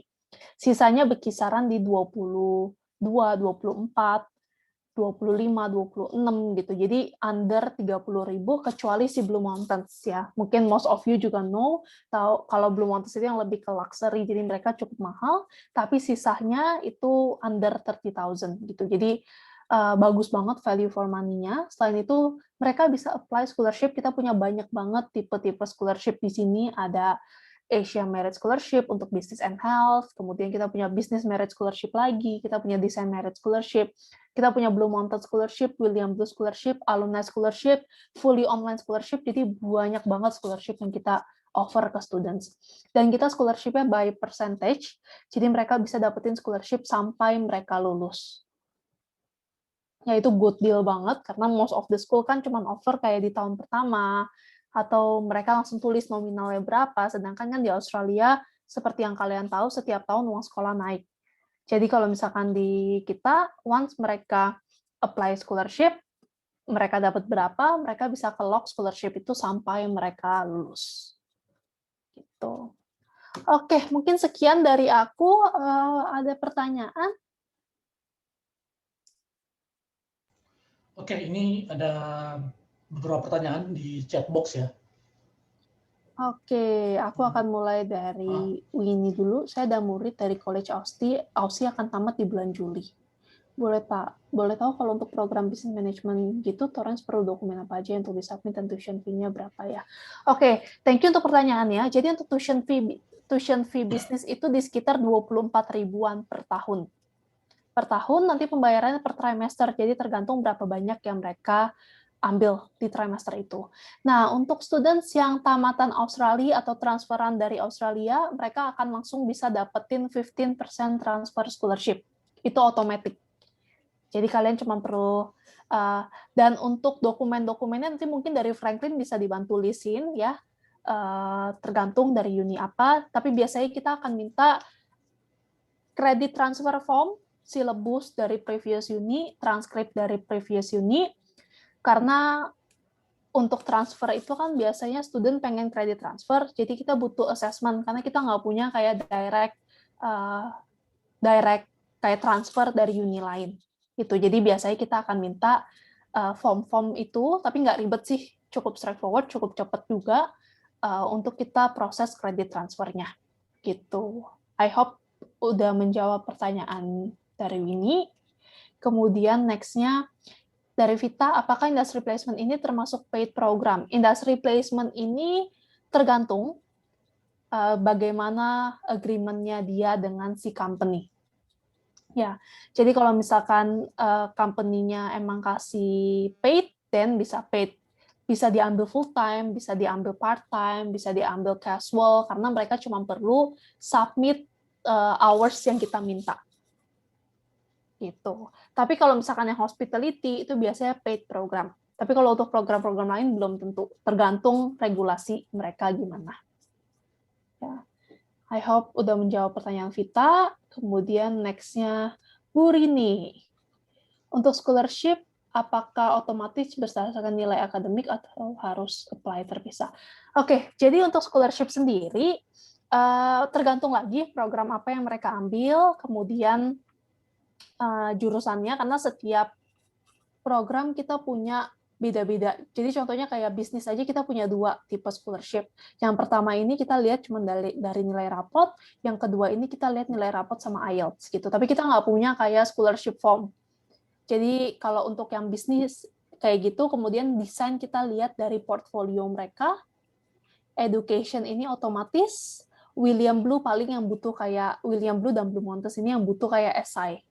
Speaker 2: Sisanya berkisaran di 22, 24, 25, 26 gitu. Jadi under 30.000 kecuali si Blue Mountains ya. Mungkin most of you juga tahu kalau Blue Mountains itu yang lebih ke luxury, jadi mereka cukup mahal, tapi sisanya itu under 30,000 gitu. Jadi bagus banget value for money-nya. Selain itu mereka bisa apply scholarship. Kita punya banyak banget tipe-tipe scholarship di sini. Ada Asia Merit Scholarship untuk Business and Health, kemudian kita punya Business Merit Scholarship lagi, kita punya Design Merit Scholarship, kita punya Blue Mountain Scholarship, William Blue Scholarship, Alumni Scholarship, Fully Online Scholarship, jadi banyak banget scholarship yang kita offer ke students. Dan kita scholarship-nya by percentage, jadi mereka bisa dapetin scholarship sampai mereka lulus. Ya itu good deal banget, karena most of the school kan cuma offer kayak di tahun pertama, atau mereka langsung tulis nominalnya berapa, sedangkan kan di Australia, seperti yang kalian tahu, setiap tahun uang sekolah naik. Jadi kalau misalkan di kita, once mereka apply scholarship, mereka dapat berapa, mereka bisa ke lock scholarship itu sampai mereka lulus. Gitu. Oke, mungkin sekian dari aku. Ada pertanyaan?
Speaker 1: Oke, ini ada beberapa pertanyaan di chat box ya.
Speaker 2: Oke, aku akan mulai dari Winnie dulu. Saya ada murid dari College Aussie akan tamat di bulan Juli. Boleh tahu kalau untuk program business management gitu, Torrens perlu dokumen apa aja untuk disubmit dan tuition fee-nya berapa ya? Oke, thank you untuk pertanyaannya. Jadi untuk tuition tuition fee bisnis itu di sekitar 24 ribuan per tahun. Per tahun nanti pembayarannya per trimester, jadi tergantung berapa banyak yang mereka ambil di trimester itu. Nah, untuk students yang tamatan Australia atau transferan dari Australia, mereka akan langsung bisa dapetin 15% transfer scholarship. Itu otomatis. Jadi kalian cuma perlu, dan untuk dokumen-dokumennya nanti mungkin dari Franklin bisa dibantu lisin ya, tergantung dari uni apa, tapi biasanya kita akan minta credit transfer form, silabus dari previous uni, transkrip dari previous uni, karena untuk transfer itu kan biasanya student pengen credit transfer, jadi kita butuh assessment, karena kita nggak punya kayak direct kayak transfer dari uni lain. Gitu. Jadi biasanya kita akan minta form-form itu, tapi nggak ribet sih, cukup straightforward, cukup cepat juga untuk kita proses credit transfernya. Gitu. I hope udah menjawab pertanyaan dari Winnie. Kemudian next-nya dari Vita, apakah industry placement ini termasuk paid program? Industry placement ini tergantung bagaimana agreement-nya dia dengan si company. Ya, jadi kalau misalkan company-nya emang kasih paid, then bisa paid. Bisa diambil full time, bisa diambil part time, bisa diambil casual, karena mereka cuma perlu submit hours yang kita minta. Gitu. Tapi kalau misalkan yang hospitality, itu biasanya paid program. Tapi kalau untuk program-program lain belum tentu, tergantung regulasi mereka gimana. Ya. I hope udah menjawab pertanyaan Vita. Kemudian next-nya Bu Rini. Untuk scholarship, apakah otomatis berdasarkan nilai akademik atau harus apply terpisah? Oke, jadi untuk scholarship sendiri, tergantung lagi program apa yang mereka ambil, kemudian jurusannya, karena setiap program kita punya beda-beda. Jadi contohnya kayak bisnis aja kita punya 2 tipe scholarship. Yang pertama ini kita lihat cuma dari nilai rapot, yang kedua ini kita lihat nilai rapot sama IELTS gitu. Tapi kita nggak punya kayak scholarship form. Jadi kalau untuk yang bisnis kayak gitu, kemudian desain kita lihat dari portfolio mereka, education ini otomatis, William Blue paling yang butuh kayak, William Blue dan Blue Mountains ini yang butuh kayak essay.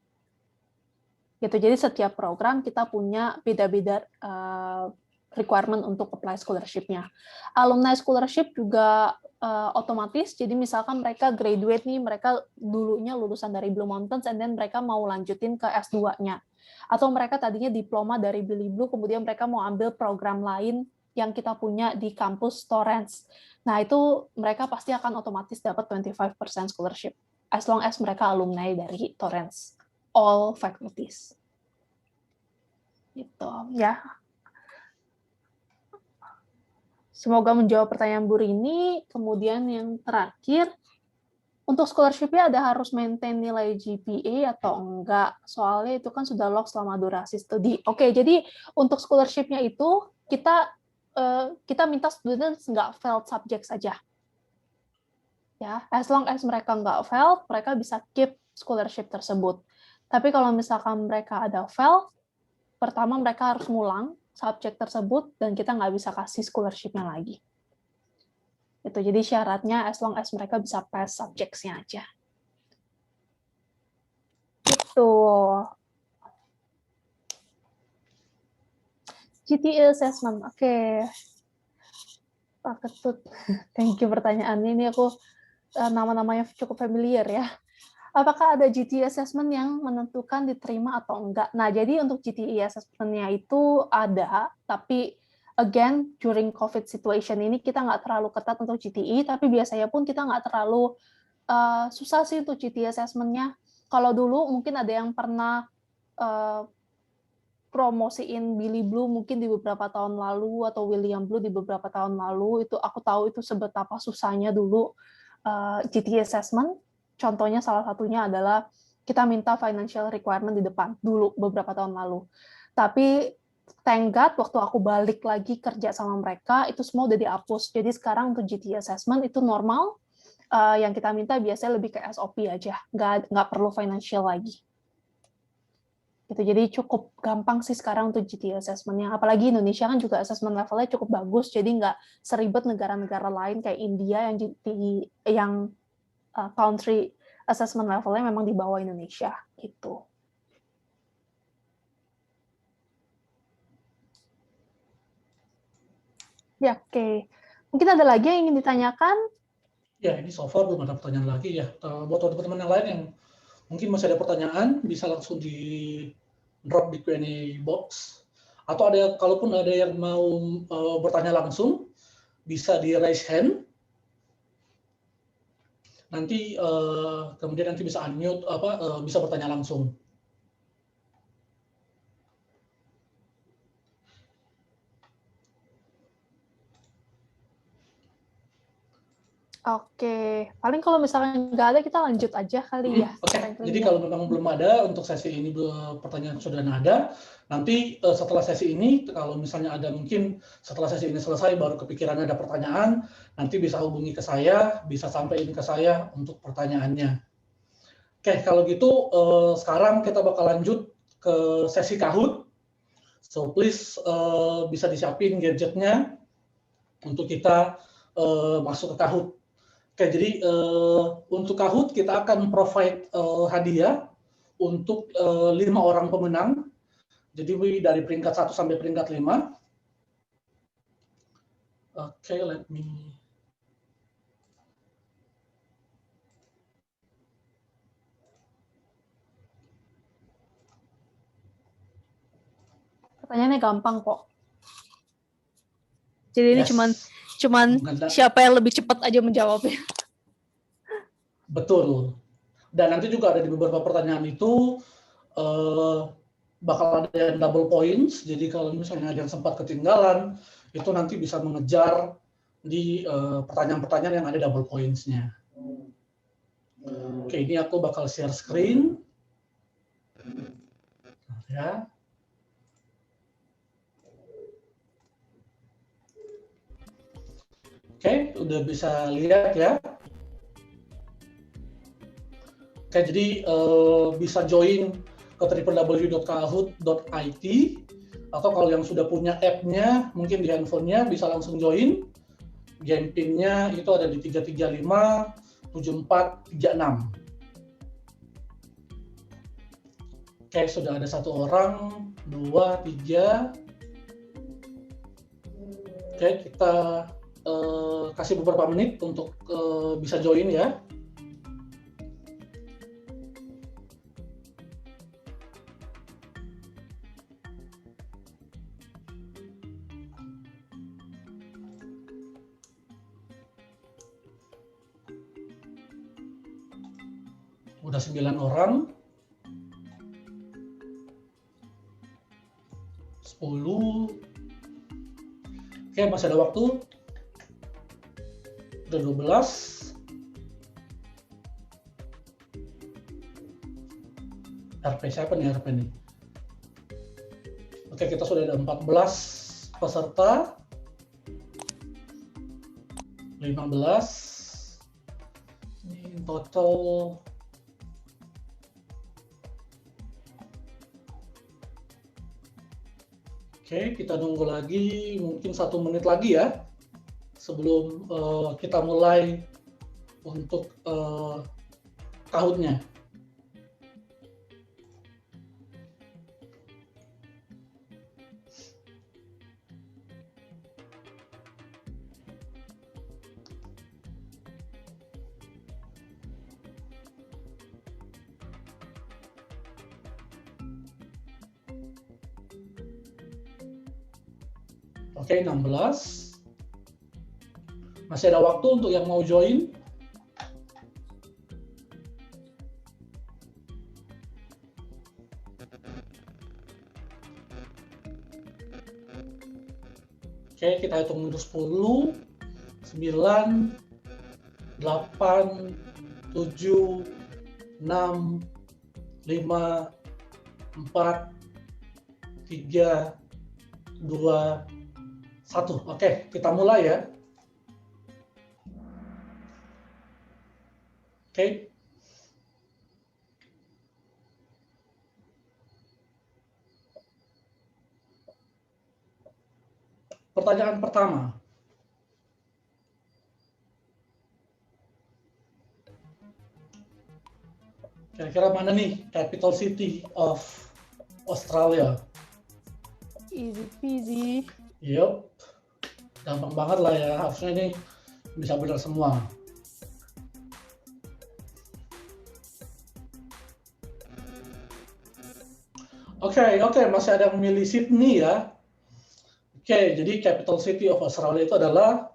Speaker 2: Gitu. Jadi setiap program kita punya beda-beda requirement untuk apply scholarship-nya. Alumni scholarship juga otomatis, jadi misalkan mereka graduate nih, mereka dulunya lulusan dari Blue Mountains, and then mereka mau lanjutin ke S2-nya. Atau mereka tadinya diploma dari Billy Blue, kemudian mereka mau ambil program lain yang kita punya di kampus Torrance. Nah, itu mereka pasti akan otomatis dapat 25% scholarship, as long as mereka alumni dari Torrance. All faculties. Gitu, ya. Semoga menjawab pertanyaan Bu Rini. Kemudian yang terakhir, untuk scholarship-nya ada harus maintain nilai GPA atau enggak? Soalnya itu kan sudah lock selama durasi studi. Oke, jadi untuk scholarship-nya itu kita minta students nggak failed subject saja. Ya, as long as mereka nggak failed, mereka bisa keep scholarship tersebut. Tapi kalau misalkan mereka ada fail, pertama mereka harus ngulang subjek tersebut dan kita nggak bisa kasih scholarship-nya lagi. Itu jadi syaratnya as long as mereka bisa pass subjects-nya aja. Itu. GPA assessment. Oke. Pak Ketut. Thank you pertanyaannya. Ini aku nama-namanya cukup familiar ya. Apakah ada GTE assessment yang menentukan diterima atau enggak? Nah, jadi untuk GTE assessment-nya itu ada, tapi again, during COVID situation ini kita nggak terlalu ketat untuk GTE, tapi biasanya pun kita nggak terlalu susah sih untuk GTE assessment-nya. Kalau dulu mungkin ada yang pernah promosiin Billy Blue mungkin di beberapa tahun lalu, atau William Blue di beberapa tahun lalu, itu aku tahu itu seberapa susahnya dulu GTE assessment. Contohnya salah satunya adalah kita minta financial requirement di depan dulu beberapa tahun lalu. Tapi thank God waktu aku balik lagi kerja sama mereka itu semua udah dihapus. Jadi sekarang untuk GTE assessment itu normal. Yang kita minta biasanya lebih ke SOP aja, nggak perlu financial lagi. Gitu. Jadi cukup gampang sih sekarang untuk GTE assessment-nya. Apalagi Indonesia kan juga assessment levelnya cukup bagus, jadi nggak seribet negara-negara lain kayak India yang country assessment levelnya memang di bawah Indonesia gitu. Ya, oke. Mungkin ada lagi yang ingin ditanyakan?
Speaker 1: Ya, ini so far belum ada pertanyaan lagi ya. Buat teman-teman yang lain yang mungkin masih ada pertanyaan, bisa langsung di drop di Q&A box. Atau kalaupun ada yang mau bertanya langsung, bisa di raise hand. Nanti kemudian nanti bisa unmute, bisa bertanya langsung.
Speaker 2: Oke, paling kalau misalnya nggak ada, kita lanjut aja kali ya.
Speaker 1: Oke, jadi kalau memang belum ada, untuk sesi ini pertanyaan sudah ada, nanti setelah sesi ini, kalau misalnya ada mungkin setelah sesi ini selesai, baru kepikiran ada pertanyaan, nanti bisa hubungi ke saya, bisa sampaikan ke saya untuk pertanyaannya. Oke, kalau gitu sekarang kita bakal lanjut ke sesi Kahoot. So please bisa disiapin gadgetnya untuk kita masuk ke Kahoot. Oke, jadi untuk Kahoot kita akan provide hadiah untuk 5 orang pemenang. Jadi dari peringkat 1 sampai peringkat 5. Oke, let me.
Speaker 2: Pertanyaannya gampang kok. Jadi ini
Speaker 1: Yes.
Speaker 2: cuman siapa yang lebih cepat aja menjawabnya.
Speaker 1: Betul. Dan nanti juga ada di beberapa pertanyaan itu bakal ada yang double points. Jadi kalau misalnya ada yang sempat ketinggalan, itu nanti bisa mengejar di pertanyaan-pertanyaan yang ada double points-nya. Oke, ini aku bakal share screen. Ya. Oke, udah bisa lihat ya. Oke, jadi bisa join ke www.kahoot.it, atau kalau yang sudah punya app-nya, mungkin di handphonenya bisa langsung join. Game PIN-nya itu ada di 3357436. Oke, sudah ada 1 orang, 2, 3. Oke, kita kasih beberapa menit untuk bisa join ya. Udah 9 orang. 10. Oke, masih ada waktu. Udah 12. RP siapa nih RP nih? Oke, kita sudah ada 14 peserta. 15. Ini total. Oke, kita nunggu lagi mungkin 1 menit lagi ya, sebelum kita mulai untuk Kahoot-nya. Oke, 16. Masih ada waktu untuk yang mau join. Oke, kita hitung dulu 10, 9, 8, 7, 6, 5, 4, 3, 2, 1. Oke, kita mulai ya. Oke. Pertanyaan pertama. Kira-kira mana nih capital city of Australia?
Speaker 2: Easy peasy.
Speaker 1: Yup, gampang banget lah ya. Harusnya ini bisa benar semua. Oke, masih ada yang memilih Sydney ya. Oke, jadi capital city of Australia itu adalah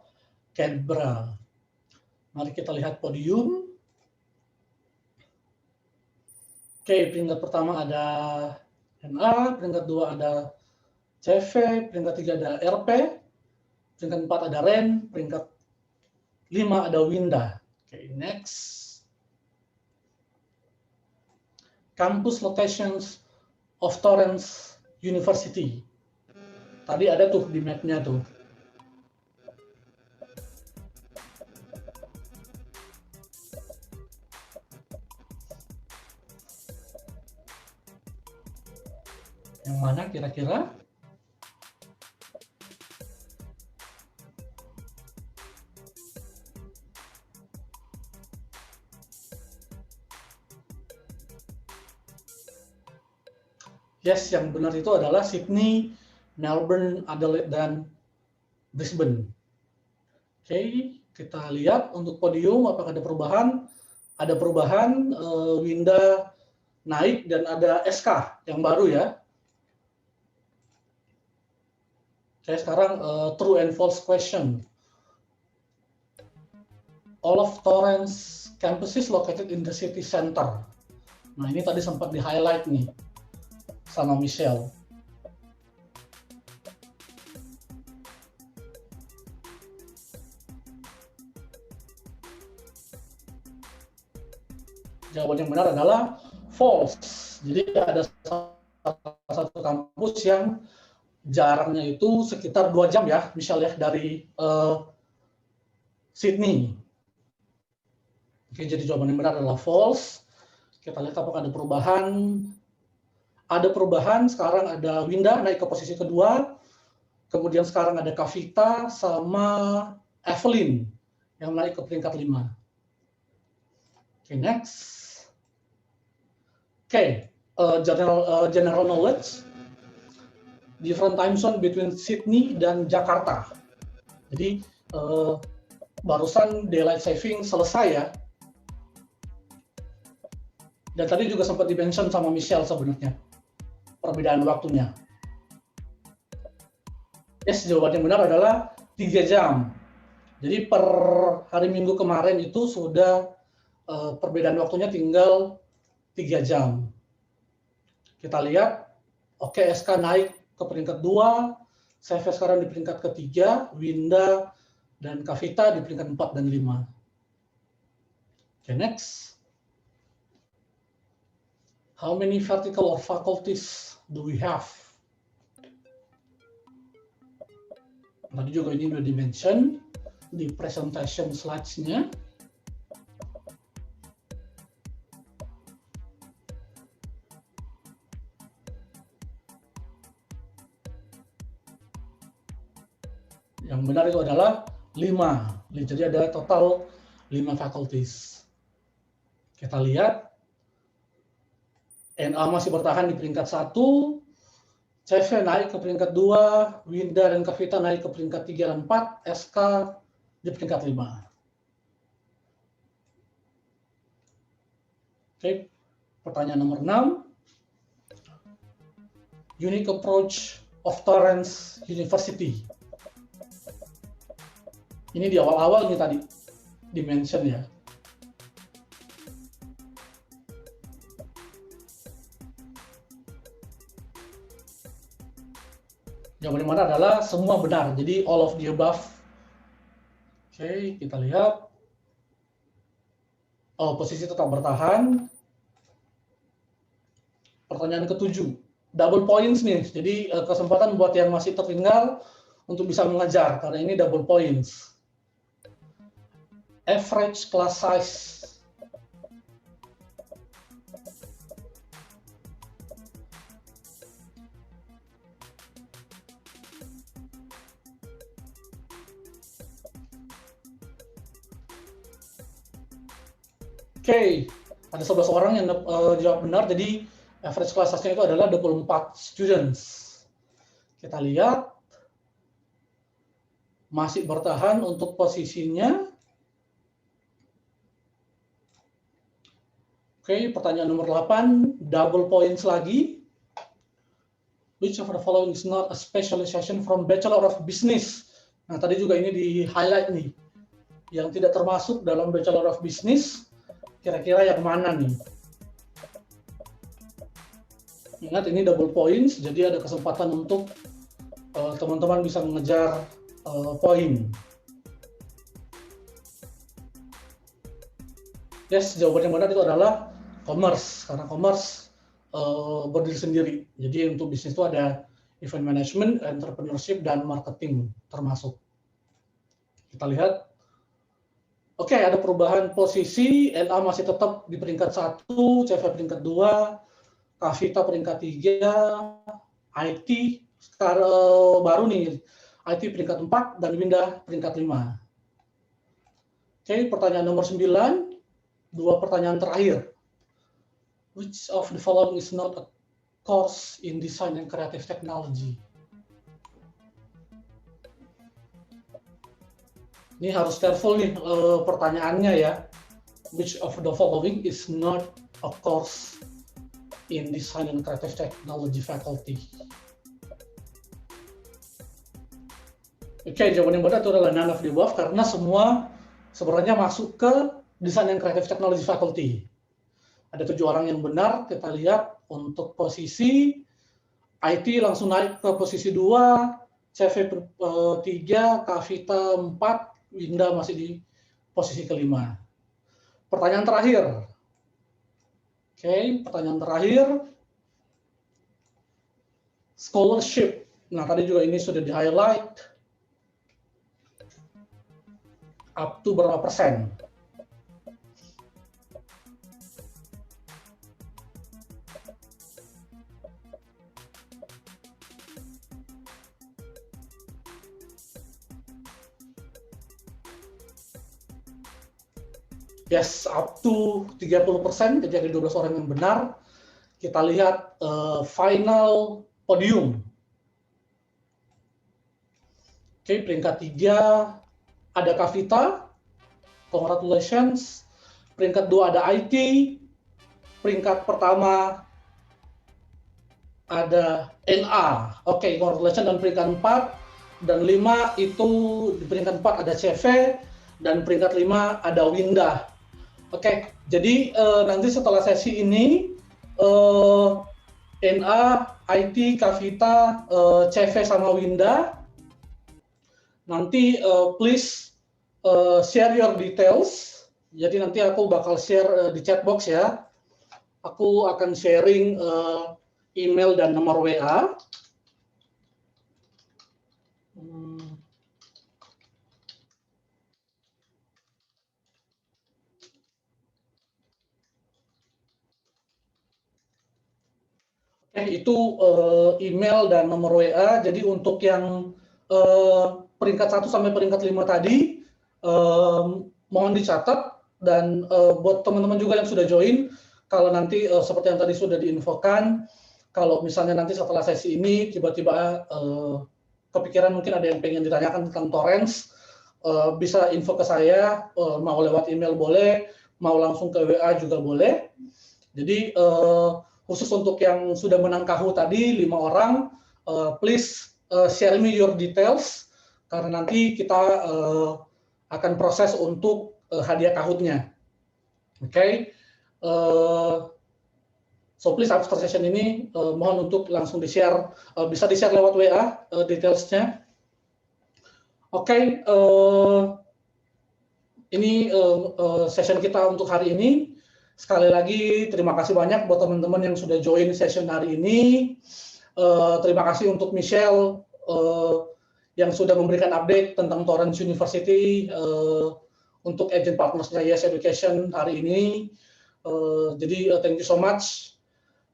Speaker 1: Canberra. Mari kita lihat podium. Oke, peringkat pertama ada NA, peringkat 2 ada CV, peringkat 3 ada RP, peringkat 4 ada REN, peringkat 5 ada Winda. Oke, next. Campus locations of Torrens University. Tadi ada tuh di map-nya tuh. Yang mana kira-kira? Yes, yang benar itu adalah Sydney, Melbourne, Adelaide, dan Brisbane. Oke, kita lihat untuk podium apakah ada perubahan. Ada perubahan, Winda naik dan ada SK yang baru ya. Oke, sekarang true and false question. All of Torrens campuses located in the city center. Nah, ini tadi sempat di-highlight nih sama Michelle. Jawaban yang benar adalah false. Jadi ada salah satu kampus yang jaraknya itu sekitar 2 jam ya, misalnya dari Sydney. Oke, jadi jawaban yang benar adalah false. Kita lihat apakah ada perubahan. Ada perubahan, sekarang ada Winda naik ke posisi kedua, kemudian sekarang ada Kavita sama Evelyn yang naik ke peringkat 5. Oke, next. Oke, general knowledge. Different time zone between Sydney dan Jakarta. Jadi barusan daylight saving selesai ya. Dan tadi juga sempat di-mention sama Michelle sebenarnya perbedaan waktunya. Yes, jawaban yang benar adalah 3 jam. Jadi per hari Minggu kemarin itu sudah perbedaan waktunya tinggal 3 jam. Kita lihat, oke, SK naik ke peringkat 2, CV sekarang di peringkat ketiga, Winda dan Kavita di peringkat 4 dan 5. Oke, next. How many vertical or faculties do we have? Tadi juga ini sudah di-mention di presentation slides-nya. Yang benar itu adalah 5. Jadi ada total 5 faculties. Kita lihat. NA masih bertahan di peringkat 1, CV naik ke peringkat 2, Winda dan Kavita naik ke peringkat 3 dan 4, SK di peringkat 5. Oke, pertanyaan nomor 6. Unique approach of Torrens University. Ini di awal-awal ini tadi di-mention ya. Jawaban yang mana adalah semua benar. Jadi all of the above. Oke, kita lihat. Oh, posisi tetap bertahan. Pertanyaan ke-7. Double points nih. Jadi kesempatan buat yang masih tertinggal untuk bisa mengejar karena ini double points. Average class size. Oke, Ada 11 orang yang jawab benar, jadi average class size-nya itu adalah 24 students. Kita lihat, masih bertahan untuk posisinya. Oke, pertanyaan nomor 8, double points lagi. Which of the following is not a specialization from Bachelor of Business? Nah, tadi juga ini di-highlight nih. Yang tidak termasuk dalam Bachelor of Business, kira-kira yang mana nih? Ingat, ini double points, jadi ada kesempatan untuk teman-teman bisa mengejar poin. Yes, jawaban yang benar itu adalah commerce, karena commerce berdiri sendiri. Jadi untuk bisnis itu ada event management, entrepreneurship, dan marketing termasuk. Kita lihat. Oke, ada perubahan posisi. LA masih tetap di peringkat 1, CV peringkat 2, Kavita peringkat 3, IT sekarang baru nih, IT peringkat 4, dan Winda peringkat 5. Oke, pertanyaan nomor 9, 2 pertanyaan terakhir. Which of the following is not a course in design and creative technology? Ini harus careful nih pertanyaannya ya. Which of the following is not a course in design and creative technology faculty? Oke, jawaban yang benar itu adalah none of the above, karena semua sebenarnya masuk ke design and creative technology faculty. Ada 7 orang yang benar, kita lihat untuk posisi IT langsung naik ke posisi 2, CV 3, Kavita 4, Winda masih di posisi kelima. Pertanyaan terakhir. Oke, pertanyaan terakhir. Scholarship. Nah, tadi juga ini sudah di-highlight. Up to berapa persen? Yes, up to 30%, jadi ada 12 orang yang benar. Kita lihat final podium. Oke, peringkat 3 ada Kavita, congratulations. Peringkat 2 ada IT. Peringkat pertama ada NA. Oke, congratulations. Dan peringkat 4 dan 5 itu di peringkat 4 ada CV, dan peringkat 5 ada Winda. Oke, jadi nanti setelah sesi ini NA, IT, Kavita, CV sama Winda, nanti please share your details. Jadi nanti aku bakal share di chat box ya. Aku akan sharing email dan nomor WA. Itu email dan nomor WA. Jadi untuk yang peringkat 1 sampai peringkat 5 tadi, mohon dicatat. Dan buat teman-teman juga yang sudah join, kalau nanti seperti yang tadi sudah diinfokan, kalau misalnya nanti setelah sesi ini tiba-tiba kepikiran mungkin ada yang pengen ditanyakan tentang Torrens, bisa info ke saya, mau lewat email boleh, mau langsung ke WA juga boleh. Jadi khusus untuk yang sudah menang KAHU tadi 5 orang, please share me your details, karena nanti kita akan proses untuk hadiah KAHU-nya. Oke, so please after session ini mohon untuk langsung di-share, bisa di-share lewat WA detailsnya. Oke, ini session kita untuk hari ini. Sekali lagi terima kasih banyak buat teman-teman yang sudah join session hari ini. Terima kasih untuk Michelle yang sudah memberikan update tentang Torrens University untuk agent partnersnya Yes Education hari ini. Jadi thank you so much.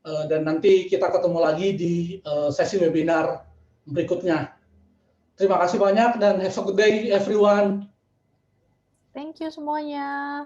Speaker 1: Dan nanti kita ketemu lagi di sesi webinar berikutnya. Terima kasih banyak dan have a good day everyone.
Speaker 2: Thank you semuanya.